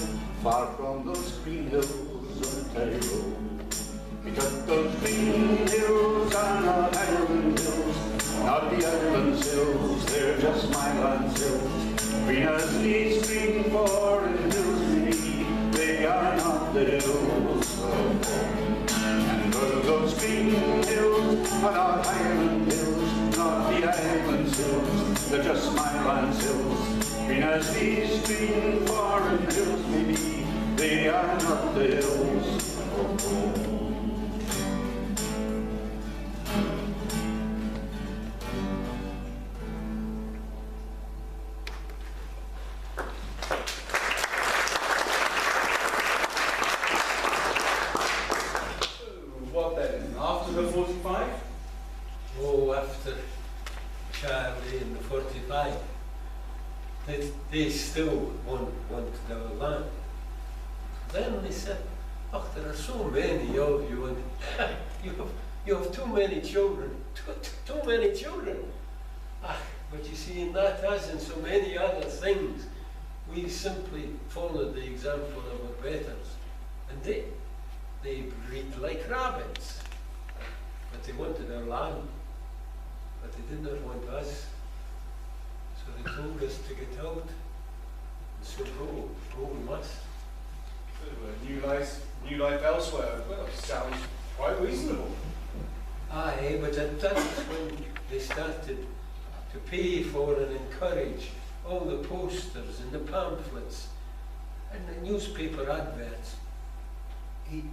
far from those green hills of Tyrol. Because those green hills are not Highland hills, not the island hills, they're just my land hills. Green as these green foreign hills may be, they are not the hills of home. And those green hills are not Highland hills, not the island hills, they're just my land hills. Green as these green foreign hills may be, they are not the hills of home. What then? After the 45? Oh, after Charlie and the 45, they still wanted our land. Then they said, oh, there are so many of you, and you have too many children, too many children. But you see, in that, as in so many other things, we simply followed the example of our betters, and they breed like rabbits. But they wanted our land, but they did not want us. So they told us to get out, and so go we must. New life elsewhere. Well, sounds quite reasonable. Aye, but that was when they started to pay for and encourage all the posters and the pamphlets and the newspaper adverts,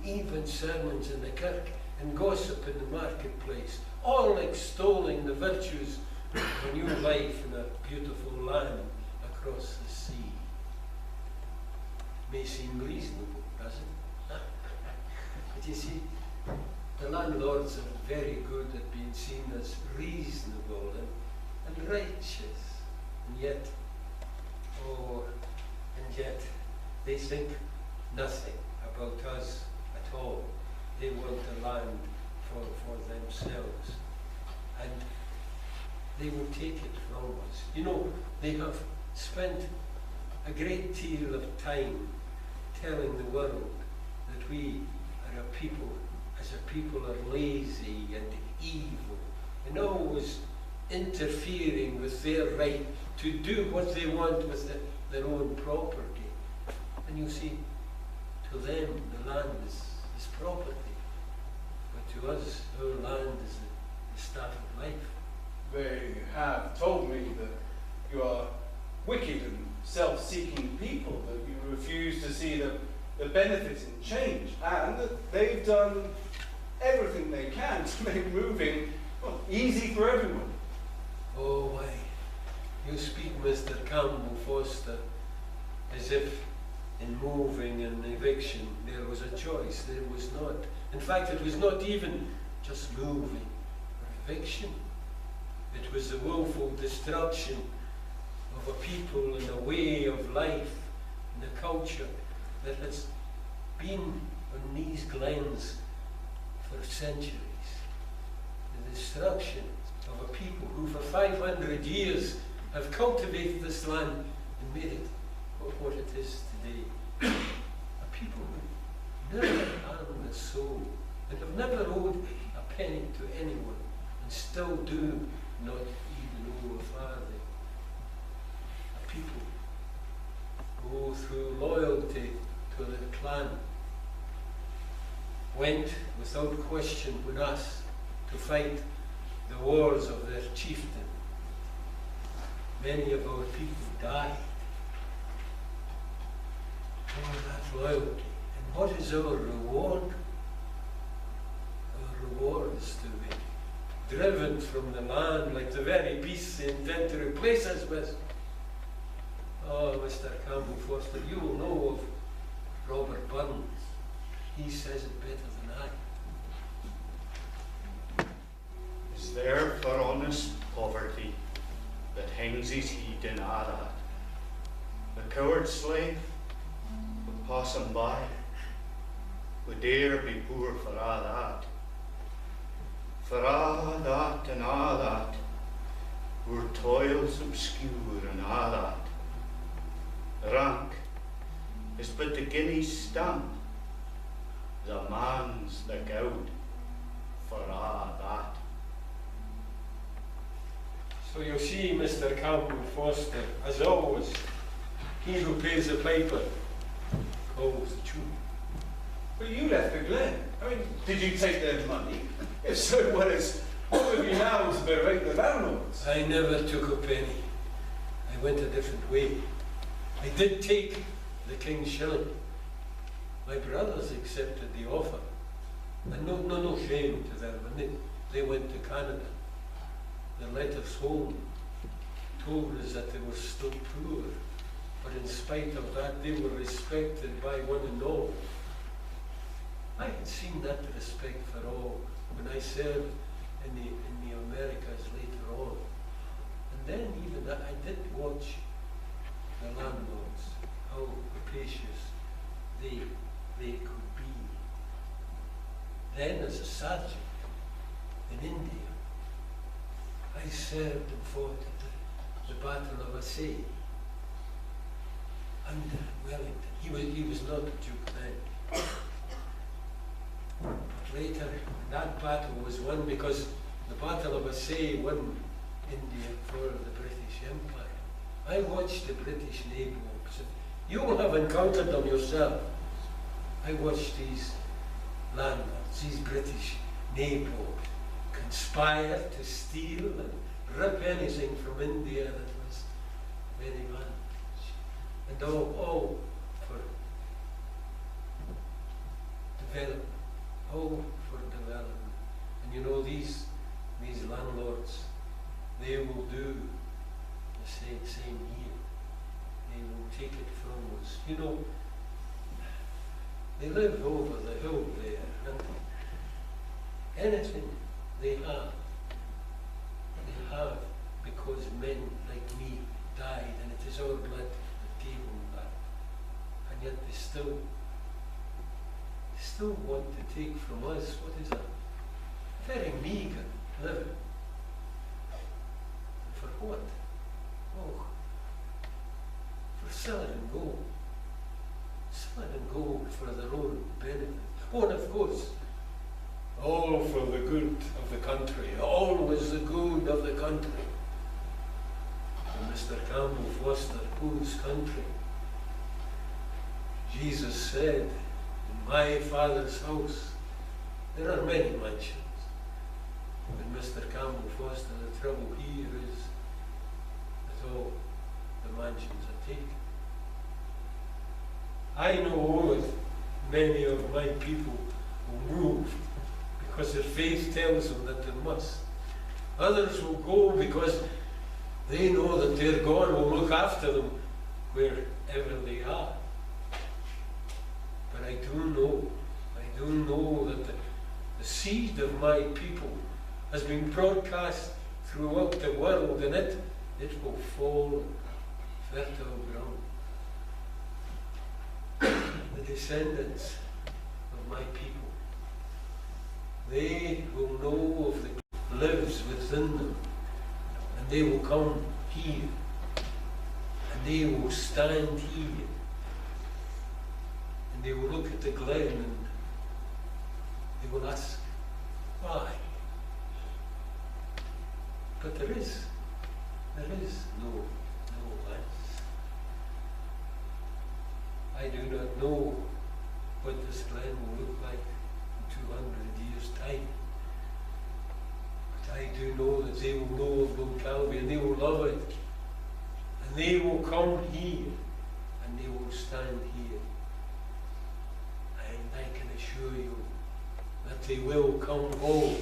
even sermons in the kirk and gossip in the marketplace, all extolling the virtues of a new life in a beautiful land across the sea. May seem reasonable, doesn't it? But you see, the landlords are very good at being seen as reasonable and righteous, and yet they think nothing about us at all. They want the land for themselves, and they will take it from us. You know, they have spent a great deal of time telling the world that we are as a people are lazy and interfering with their right to do what they want with their own property. And you see, to them the land is property, but to us our land is the staff of life. They have told me that you are wicked and self-seeking people, that you refuse to see the benefits in change, and that they've done everything they can to make moving easy for everyone. Oh, why, you speak, Mr. Campbell Foster, as if in moving and eviction there was a choice. There was not. In fact, it was not even just moving or eviction. It was the willful destruction of a people and a way of life and a culture that has been on these glens for centuries. The destruction of a people who for 500 years have cultivated this land and made it what it is today. A people who never harmed a soul and have never owed a penny to anyone and still do not even owe a farthing. A people who, through loyalty to their clan, went without question when asked to fight the wars of their chieftain. Many of our people died for that loyalty. And what is our reward? Our reward is to be driven from the land like the very beasts they intend to replace us with. Oh, Mr. Campbell Foster, you will know of Robert Burns. He says it better than I. Is there for honest poverty that hangs his heed in a' that? The coward slave would pass him by, would dare be poor for a' that. For a' that and a' that were toils obscure and a' that. Rank is but the guinea's stamp, the man's the gowd for a' that. So you see, Mr. Campbell Foster, as always, he who pays the piper calls the tune. But you left the Glen. I mean, did you take their money? If so, what have you now to berate the landlords? I never took a penny. I went a different way. I did take the king's shilling. My brothers accepted the offer. And no shame to them. When they went to Canada, the letters home told us that they were still poor. But in spite of that, they were respected by one and all. I had seen that respect for all when I served in the Americas later on. And then even that, I did watch the landlords, how rapacious they could be. Then as a sergeant in India, I served and fought at the Battle of Assaye under Wellington. He was not a duke then. But later, that battle was won because the Battle of Assaye won India for the British Empire. I watched the British nabobs, and you will have encountered them yourself. I watched these landlords, these British nabobs, conspire to steal and rip anything from India that was very advantage. And all for development. All for development. And you know, these landlords, they will do the same here. They will take it from us. You know, they live over the hill there, and anything they have because men like me died, and it is our blood that gave them that. And yet they still want to take from us, what is that? Very meagre living. For what? Oh, for silver and gold. Silver and gold for their own benefit. Oh, and of course, all for the good of the country. Always the good of the country. Mr. Campbell Foster, whose country? Jesus said, in my Father's house there are many mansions. But Mr. Campbell Foster, the trouble here is that all the mansions are taken. I know that many of my people will move because their faith tells them that they must. Others will go because they know that their God will look after them wherever they are. But I do know that the seed of my people has been broadcast throughout the world, and it will fall on fertile ground. The descendants of my people, they will know of the lives within them, and they will come here, and they will stand here, and they will look at the glen, and they will ask, why? But there is no answer. I do not know what this glen will look like in 200 years' time. But I do know that they will know of Glencalvie, and they will love it. And they will come here, and they will stand here. And I can assure you that they will come home.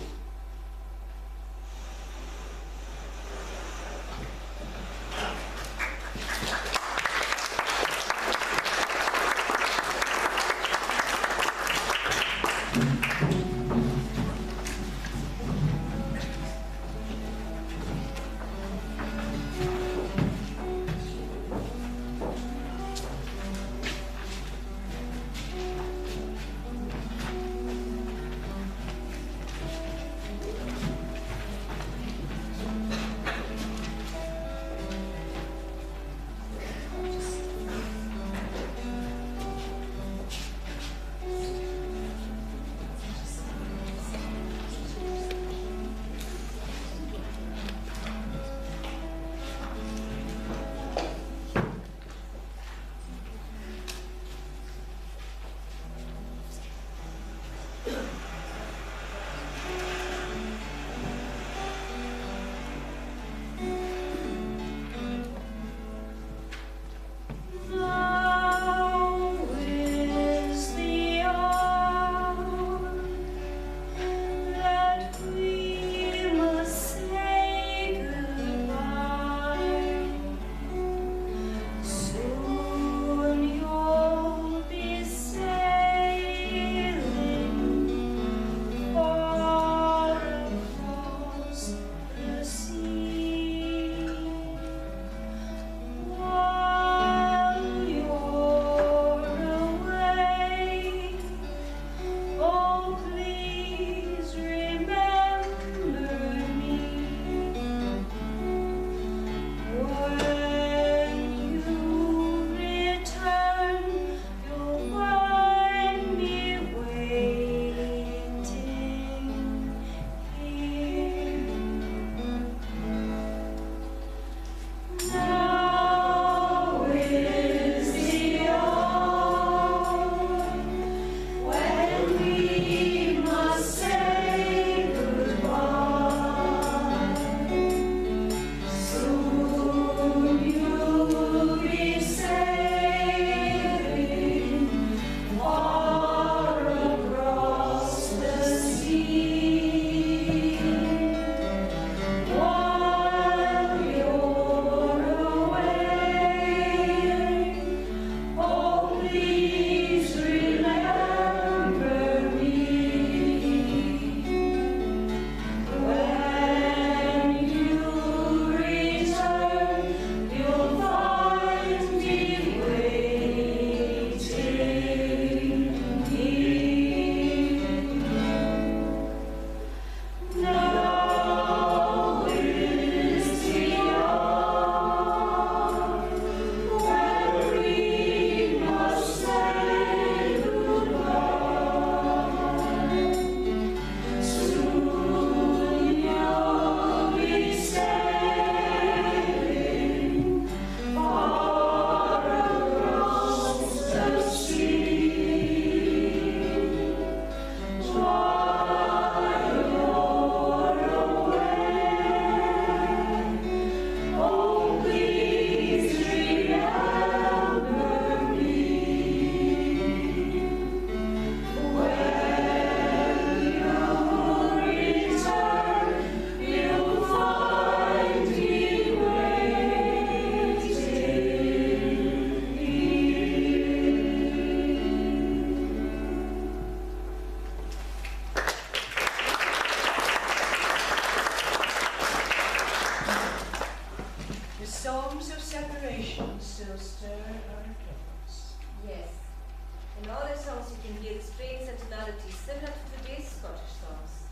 all their songs you can hear the strains and tonalities similar to today's Scottish songs.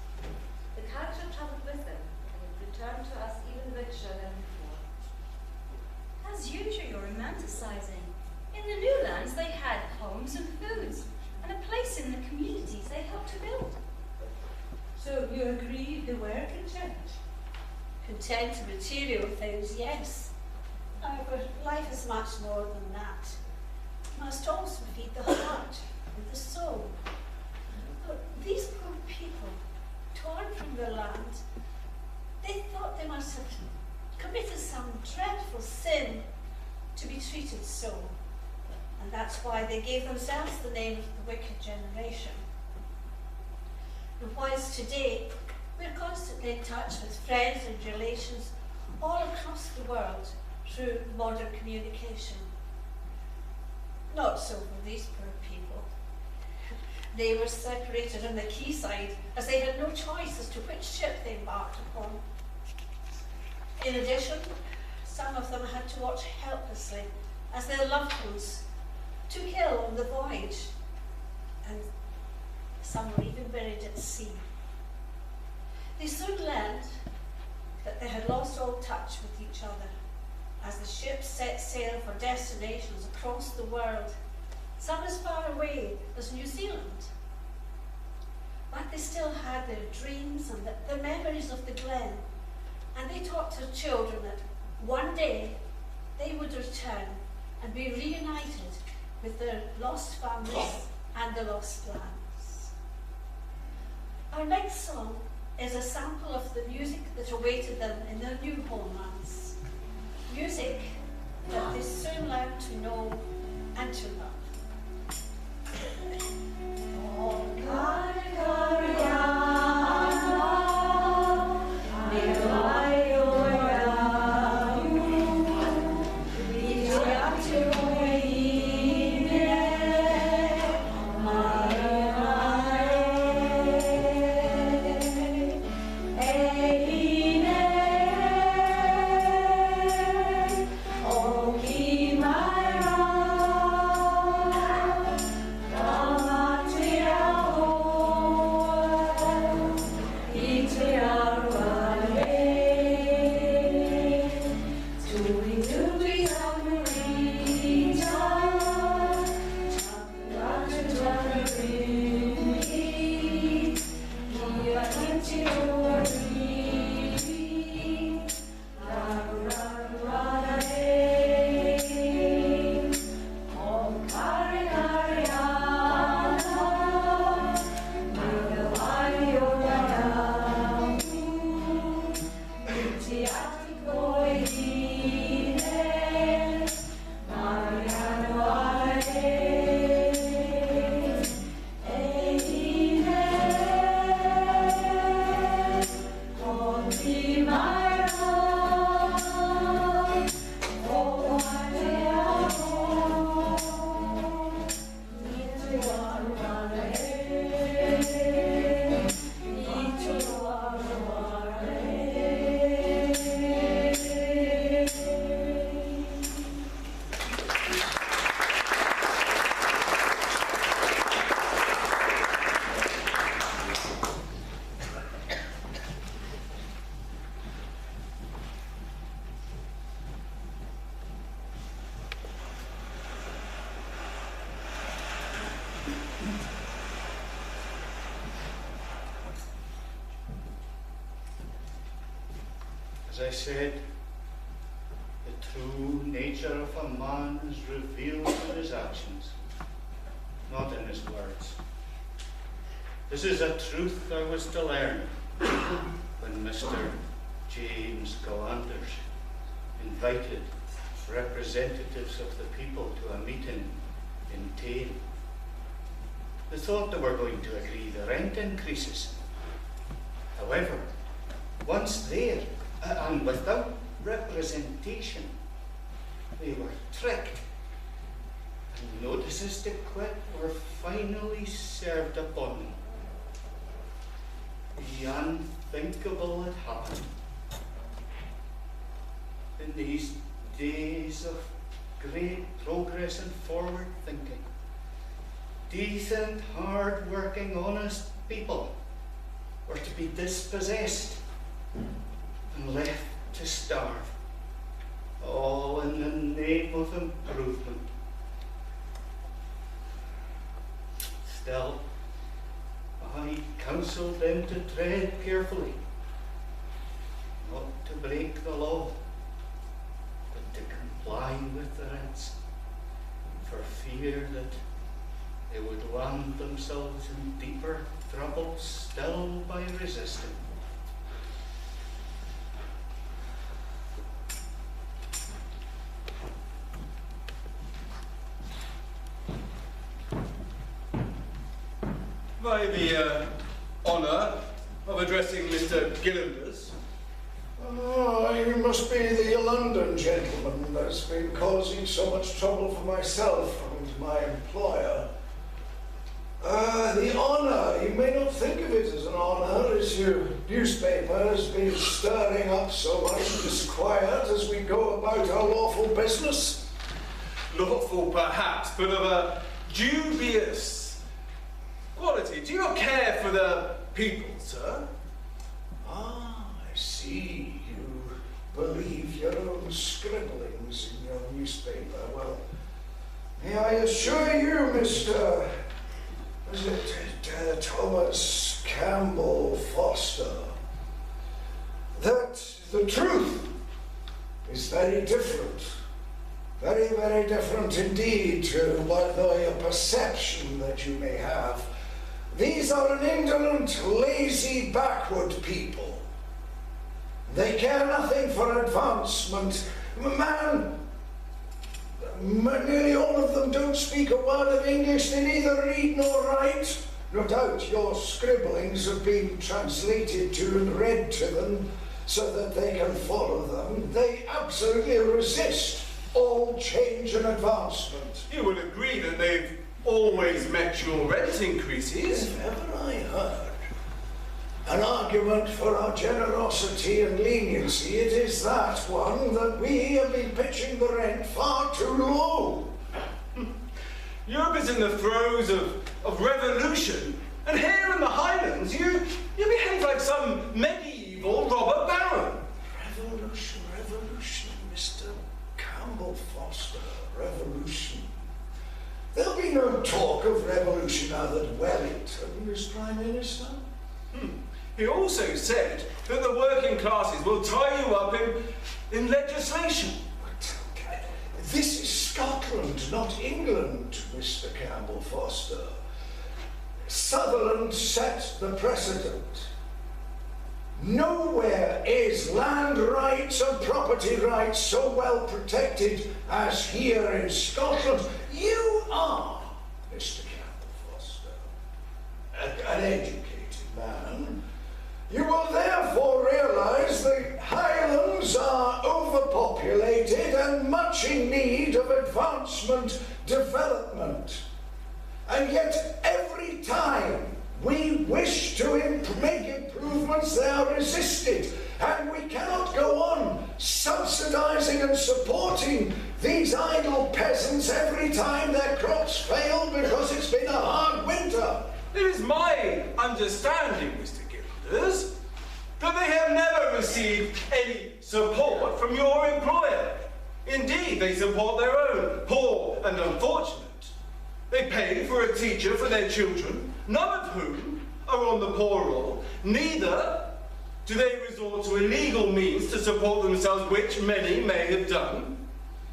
The character travelled with them, and it returned to us even richer than before. As usual, you're romanticising. In the new lands, they had homes and foods, and a place in the communities they helped to build. So you agree they were content? Content to material things, yes. However, life is much more than that. It must also feed the heart and the soul. But these poor people, torn from their land, they thought they must have committed some dreadful sin to be treated so. And that's why they gave themselves the name of the wicked generation. And whilst today we're constantly in touch with friends and relations all across the world through modern communication. Not so for these poor people. They were separated on the quayside as they had no choice as to which ship they embarked upon. In addition, some of them had to watch helplessly as their loved ones took ill on the voyage, and some were even buried at sea. They soon learned that they had lost all touch with each other as the ships set sail for destinations across the world, some as far away as New Zealand. But they still had their dreams and their memories of the Glen, and they taught their children that one day they would return and be reunited with their lost families and the lost lands. Our next song is a sample of the music that awaited them in their new homelands. Music that they soon learned to know and to love. As I said, the true nature of a man is revealed in his actions, not in his words. This is a truth I was to learn when Mr. James Gallanders invited representatives of the people to a meeting in Tain. They thought they were going to agree the rent increases. However, once there, and without representation, they were tricked, and notices to quit were finally served upon them. The unthinkable had happened. In these days of great progress and forward thinking, decent, hard-working, honest people were to be dispossessed and left to starve, all in the name of improvement. Still, I counselled them to tread carefully, not to break the law, but to comply with the rents, for fear that they would land themselves in deeper trouble still by resisting. By the honour of addressing Mr. Gillanders. Oh, you must be the London gentleman that's been causing so much trouble for myself and my employer. The honour, you may not think of it as an honour, as your newspaper has been stirring up so much disquiet as we go about our lawful business. Lawful perhaps, but of a dubious quality. Do you not care for the people, sir? Ah, I see. You believe your own scribblings in your newspaper. Well, may I assure you, Mr. Was it Thomas Campbell Foster, that the truth is very different. Very, very different indeed to what the perception that you may have. These are an indolent, lazy, backward people. They care nothing for advancement. Nearly all of them don't speak a word of English. They neither read nor write. No doubt your scribblings have been translated to and read to them so that they can follow them. They absolutely resist all change and advancement. You will agree that they've always met your rent increases. If ever I heard an argument for our generosity and leniency, it is that one that we have been pitching the rent far too low. Europe is in the throes of revolution, and here in the Highlands you behave like some medieval robber baron. Revolution, revolution, Mr. Campbell Foster, revolution. There'll be no talk of revolution now that Wellington is Prime Minister. He also said that the working classes will tie you up in legislation. But this is Scotland, not England, Mr. Campbell Foster. Sutherland set the precedent. Nowhere is land rights and property rights so well protected as here in Scotland. You are, Mr. Campbell Foster, an educated man. You will therefore realise the Highlands are overpopulated and much in need of advancement, development. And yet every time we wish to make improvements, they are resisted. And we cannot go on subsidising and supporting these idle peasants every time their crops fail because it's been a hard winter. It is my understanding, Mr. Gillanders, that they have never received any support from your employer. Indeed, they support their own, poor and unfortunate. They pay for a teacher for their children, none of whom are on the poor roll. Neither do they resort to illegal means to support themselves, which many may have done.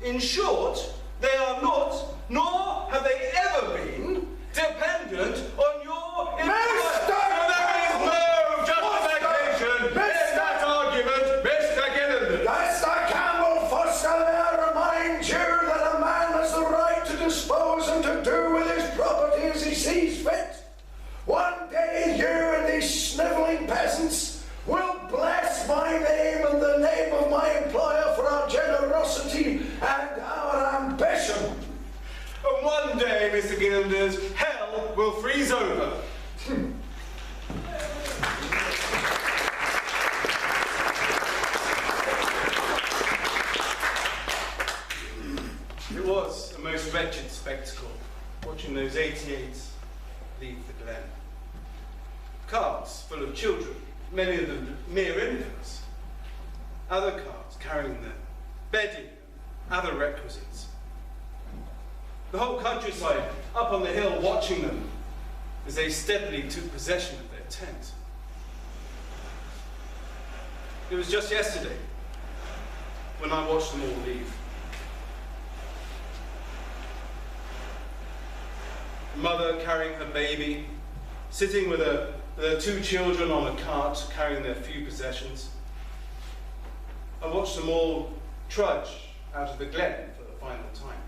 In short, they are not, nor have they ever been, dependent on your employer. So there is no justification in that argument, Mr. Gillanders. Mr. Campbell Foster, may I remind you that a man has the right to dispose and to do with his property as he sees fit. One day you and these snivelling peasants will bless my name and the name of my employer for our generosity and our ambition. And one day, Mr. Gillanders, hell will freeze over. It was a most wretched spectacle, watching those 88 leave the glen. Carts full of children, many of them mere infants. Other carts carrying their bedding and other requisites. The whole countryside up on the hill watching them as they steadily took possession of their tent. It was just yesterday when I watched them all leave. The mother carrying her baby, sitting with her 2 children on a cart carrying their few possessions. I watched them all trudge out of the glen for the final time.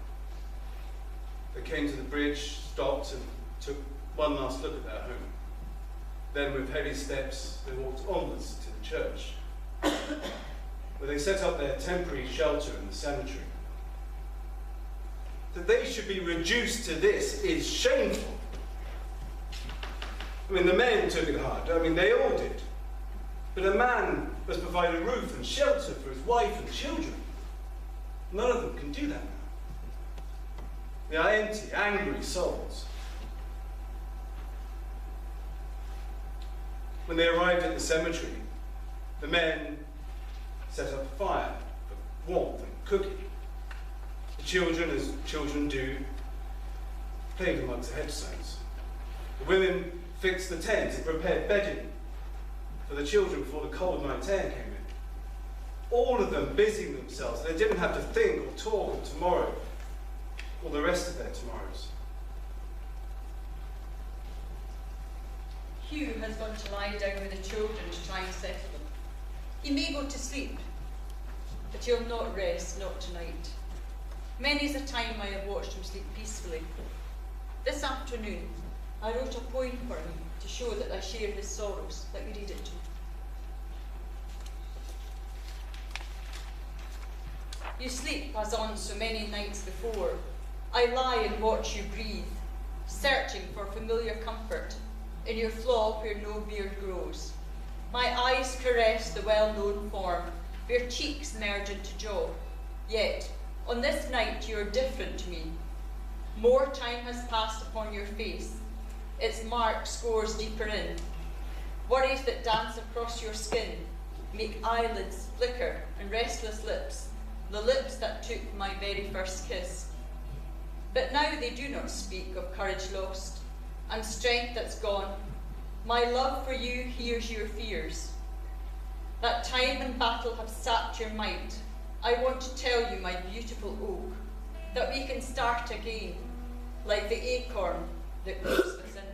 They came to the bridge, stopped and took one last look at their home. Then with heavy steps they walked onwards to the church, where they set up their temporary shelter in the cemetery. That they should be reduced to this is shameful. I mean, the men took it hard. I mean, they all did. But a man must provide a roof and shelter for his wife and children. None of them can do that now. They are empty, angry souls. When they arrived at the cemetery, the men set up a fire for warmth and cooking. The children, as children do, played amongst the headstones. The women fixed the tent and prepared bedding for the children before the cold night air came in. All of them busying themselves. They didn't have to think or talk of tomorrow or the rest of their tomorrows. Hugh has gone to lie down with the children to try and settle them. He may go to sleep, but he'll not rest, not tonight. Many's a time I have watched him sleep peacefully. This afternoon, I wrote a poem for him to show that I share his sorrows. Let me read it to you. You sleep as on so many nights before. I lie and watch you breathe, searching for familiar comfort in your flaw where no beard grows. My eyes caress the well-known form where cheeks merge into jaw. Yet, on this night you are different to me. More time has passed upon your face. Its mark scores deeper in. Worries that dance across your skin make eyelids flicker and restless lips, the lips that took my very first kiss. But now they do not speak of courage lost and strength that's gone. My love for you hears your fears. That time and battle have sapped your might. I want to tell you, my beautiful oak, that we can start again, like the acorn that grows within.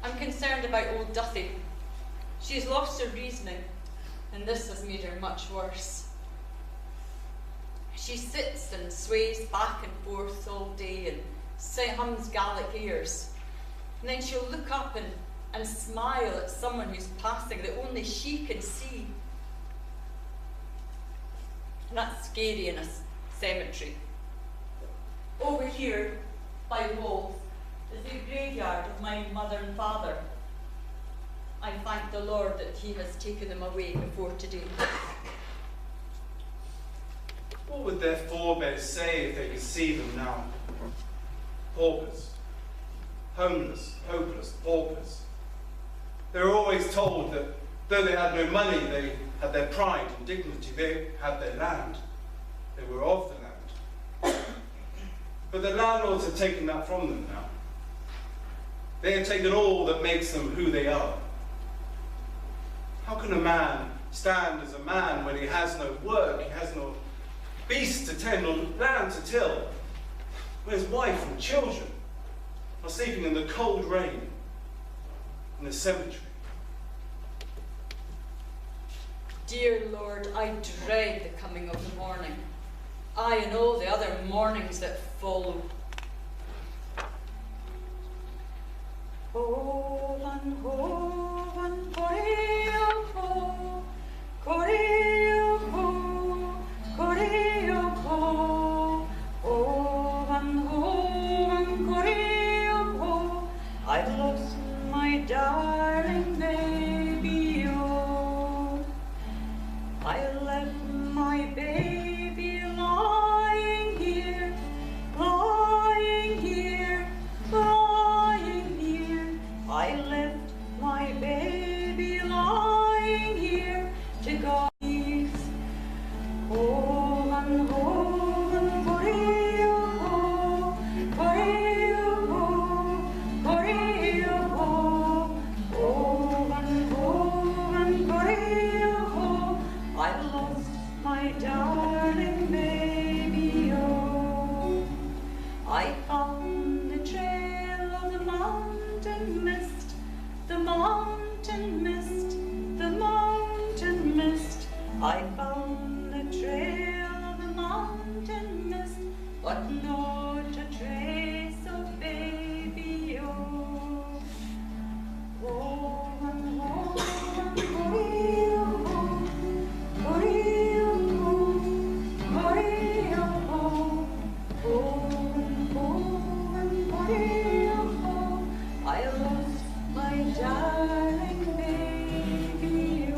I'm concerned about old Duthie. She has lost her reasoning, and this has made her much worse. She sits and sways back and forth all day and hums Gallic airs. And then she'll look up and smile at someone who's passing that only she can see. And that's scary in a cemetery. Over here, by the wall, is the graveyard of my mother and father. I thank the Lord that he has taken them away before today. What would their forebears say if they could see them now? Paupers. Homeless, hopeless paupers. They were always told that though they had no money, they had their pride and dignity. They had their land. They were of the land. But the landlords had taken that from them now. They had taken all that makes them who they are. How can a man stand as a man when he has no work, he has no beasts to tend or land to till, when his wife and children are sleeping in the cold rain in the cemetery? Dear Lord, I dread the coming of the morning. I and all the other mornings that follow. Hovan, hovan, koreo, koreo, koreo, hovan, hovan, koreo. I've lost my darling baby, oh. I left my baby lying here, lying here, lying mountain mist, the mountain mist, the mountain mist. I found the trail of the mountain mist, but not a trace of baby O. Oh, and oh, and I lost my darling baby.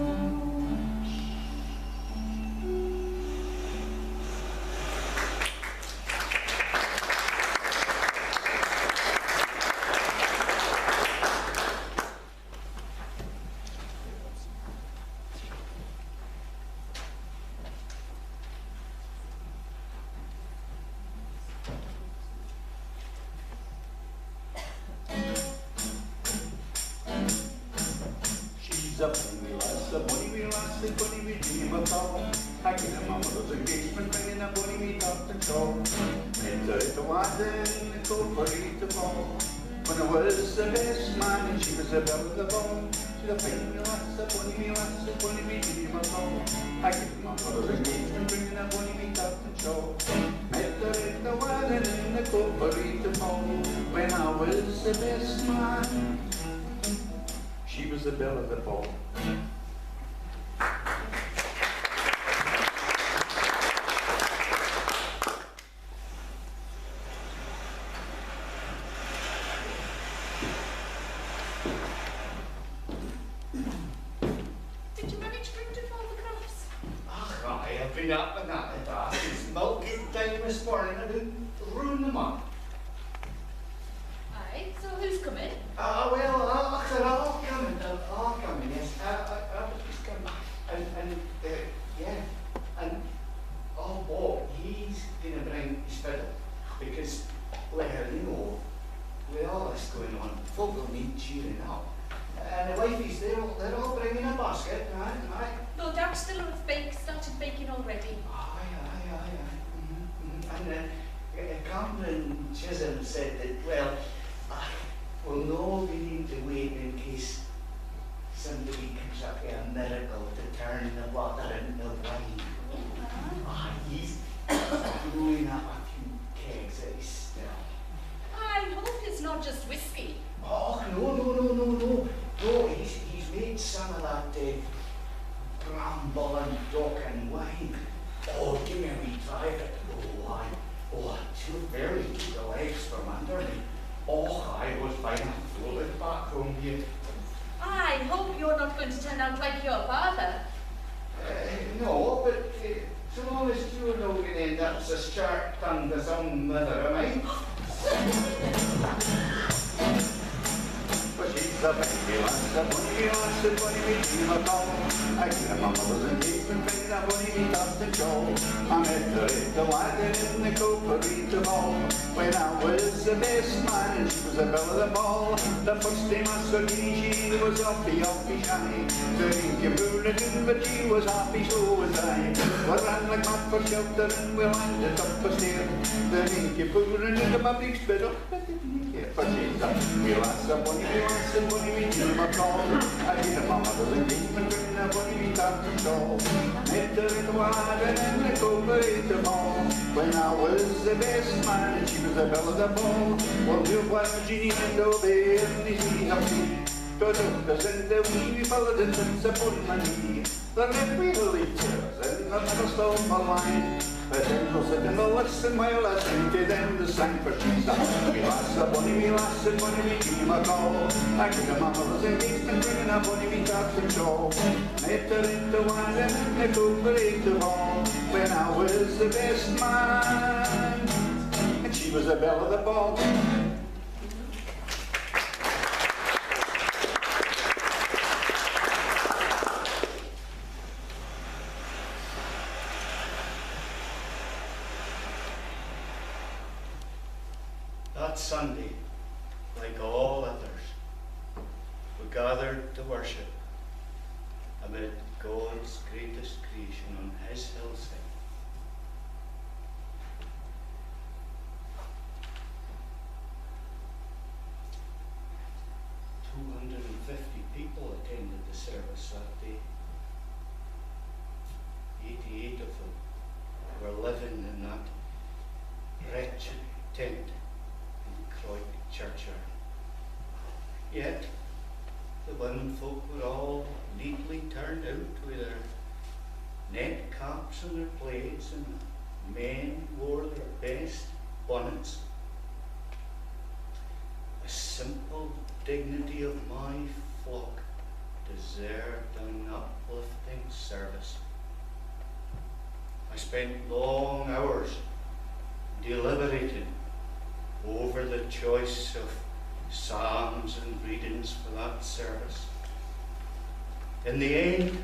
She's a bunny lass, a bunny wee lass, a bunny wee dream of all. I get my mother's engagement ring and a bunny wee top and toe. Met her at the water in the coopery to fall. When I was the best man and she was the belle of the ball. She's a bunny lass, a bunny wee lass, a bunny wee dream of all. I get my mother's engagement ring and a bunny wee top and toe. Met her at the water in the coopery to fall. When I was the best man, she was the belle of the ball. Did you manage to bring all the crops? Ach, I have been up and at it. It's milking time this morning. I didn't ruin them up. Aye, so who's coming? Well, they're all coming. They're all coming, yes. He's coming. And yeah. And, oh, Bob, he's going to bring his fiddle. Because, well, you know, with all this going on, folk will need cheering up. And the wifeys, they're all bringing a basket, right? No, Jack's still with bake, started baking already. Aye. And Cameron Chisholm said that, well, we'll know we need to wait in case somebody comes up with a miracle to turn the water into wine. He's brewing up a few kegs that he's still. I hope it's not just whiskey. Oh, no. No, he's made some of that bramble and dock and wine. Oh, give me a wee try of it. Oh, two very good legs from under me. Oh, I was fine and full it back home here. I hope you're not going to turn out like your father. No, but so long as you're not going to end up as sharp-tongued as some mother of mine. But she's a baby lass, a bunny lass, a bunny wee dream of all. I get my mother's engagement ring and a bunny wee top and show. I met her at the wagon in the coopery to ball. When I was the best man and she was the belle of the ball. The first day I saw her, she was awfully shy. The rinky bulletin, but she was happy, so was I. We ran like mad for shelter and we landed up a stair. The rinky bulletin in my big spit up, but didn't care. But she's a wee lass, a bunny wee lass, a bunny wee dream of all. I get my mother's engagement ring and a bunny wee top and shawl. Met her at the wagon in the coopery to ball. When I was the best man and she was the belle of the ball. Well, we were Virginia and O'Bay and the sea of sea. To took us in the wee followed and since upon my knee. The left wee lily tears and the never stole my line. But then we'll sit in the listen while I sing to them the sang for she's a wee lass, a bunny wee lass, a bunny wee dream of all. I get my mother's engagement ring and a bunny wee top and shawl. Met her in the wagon in the coopery to ball. When I was the best man and she was the belle of the ball. That Sunday, like all others, we gathered to worship amid God's greatest creation on his hillside. 50 people attended the service that day. 88 of them were living in that wretched tent in Croik churchyard. Yet, the women folk were all neatly turned out with their net caps and their plaids, and the men wore their best bonnets. The simple dignity of my flock deserved an uplifting service. I spent long hours deliberating over the choice of psalms and readings for that service. In the end,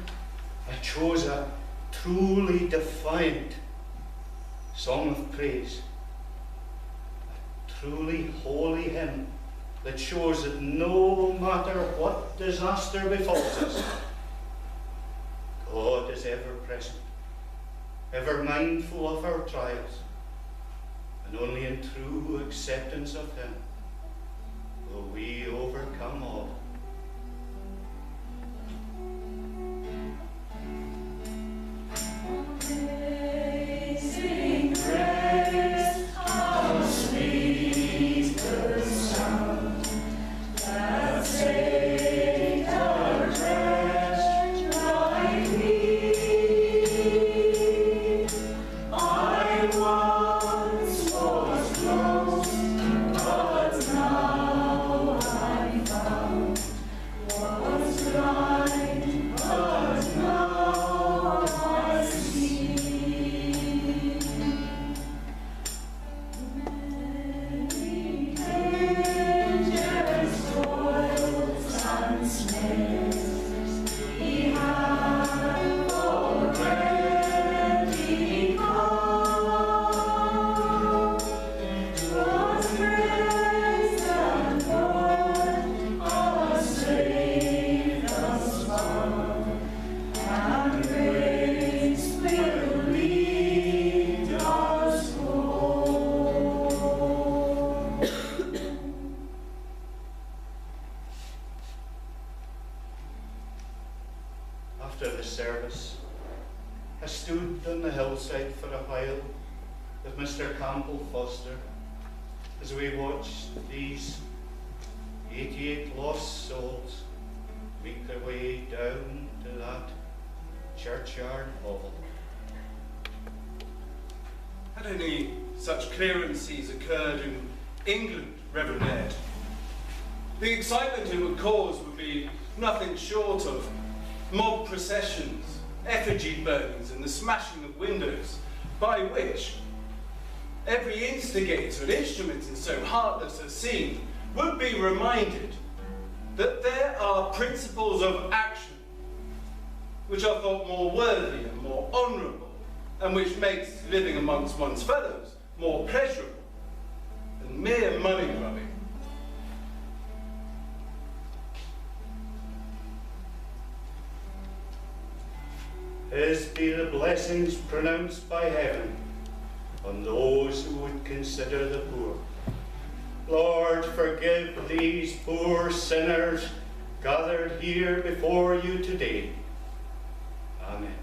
I chose a truly defiant song of praise, a truly holy hymn that shows that no matter what disaster befalls us, God is ever present, ever mindful of our trials, and only in true acceptance of Him will we overcome all. Amazing grace, how sweet the sound that saved a wretch like me. I once was lost, but now I'm found. Was blind, but now I see. Many dangers, toils, and snares we have already come. 'Twas grace that won us, saved us from, and grace will lead us home. After the service, I stood on the hillside for a while with Mr. Campbell Foster as we watched these 88 lost souls make their way down to that churchyard hovel. Had any such clearances occurred in England, Reverend Ed, the excitement it would cause would be nothing short of mob processions, effigy burnings, and the smashing of windows, by which every instigator and instrument in so heartless a scene would be reminded that there are principles of action which are thought more worthy and more honourable, and which makes living amongst one's fellows more pleasurable than mere money grubbing. His be the blessings pronounced by heaven on those who would consider the poor. Lord, forgive these poor sinners gathered here before you today. Amen.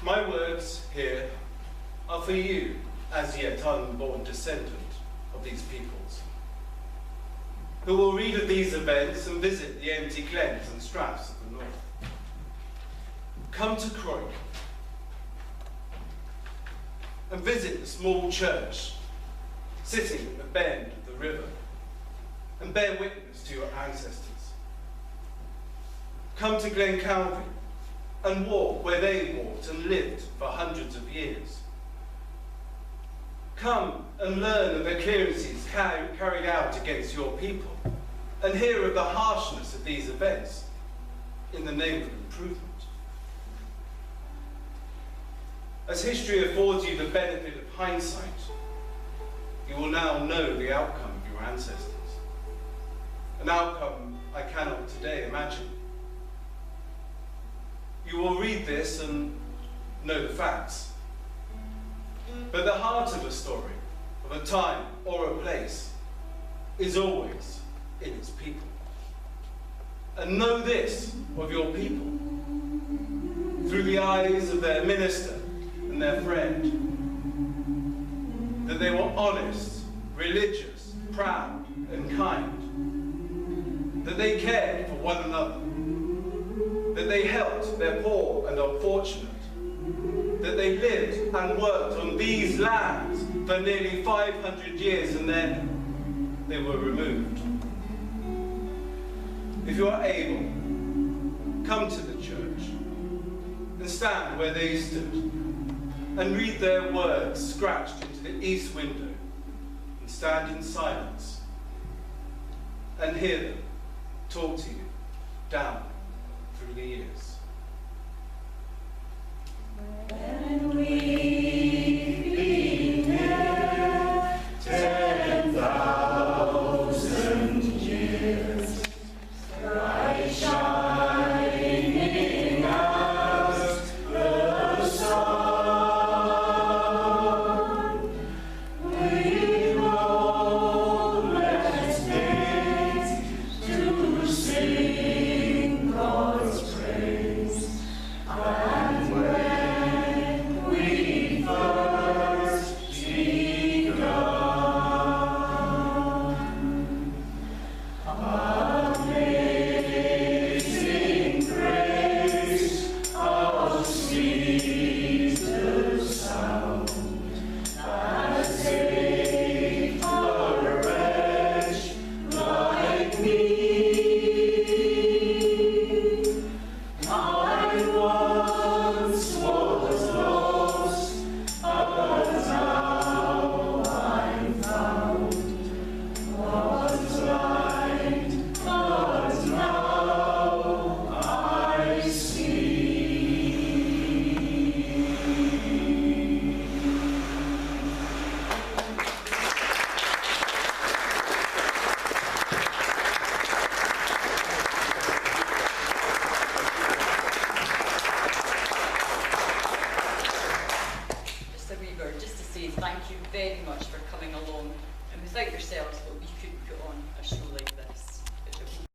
My words here are for you, as yet unborn descendant of these peoples, who will read of these events and visit the empty glens and straths of the north. Come to Croik and visit the small church sitting at the bend of the river and bear witness to your ancestors. Come to Glencalvie and walk where they walked and lived for hundreds of years. Come and learn of the clearances carried out against your people, and hear of the harshness of these events in the name of improvement. As history affords you the benefit of hindsight, you will now know the outcome of your ancestors, an outcome I cannot today imagine. You will read this and know the facts. But the heart of a story, of a time or a place, is always in its people. And know this of your people, through the eyes of their minister and their friend, that they were honest, religious, proud, and kind, that they cared for one another, that they helped their poor and unfortunate, that they lived and worked on these lands for nearly 500 years and then they were removed. If you are able, come to the church and stand where they stood and read their words scratched into the east window and stand in silence and hear them talk to you down through the years. When we've been there 10,000 years, bright shining as the sun, with rollers days to sing God's praise. And when we first begun, amazing grace, how sweet the sound that saved a wretch like me. I once was lost, but now I'm found. Was blind, but now I see. Just a wee word, just to say thank you very much for coming along. And without yourselves, what we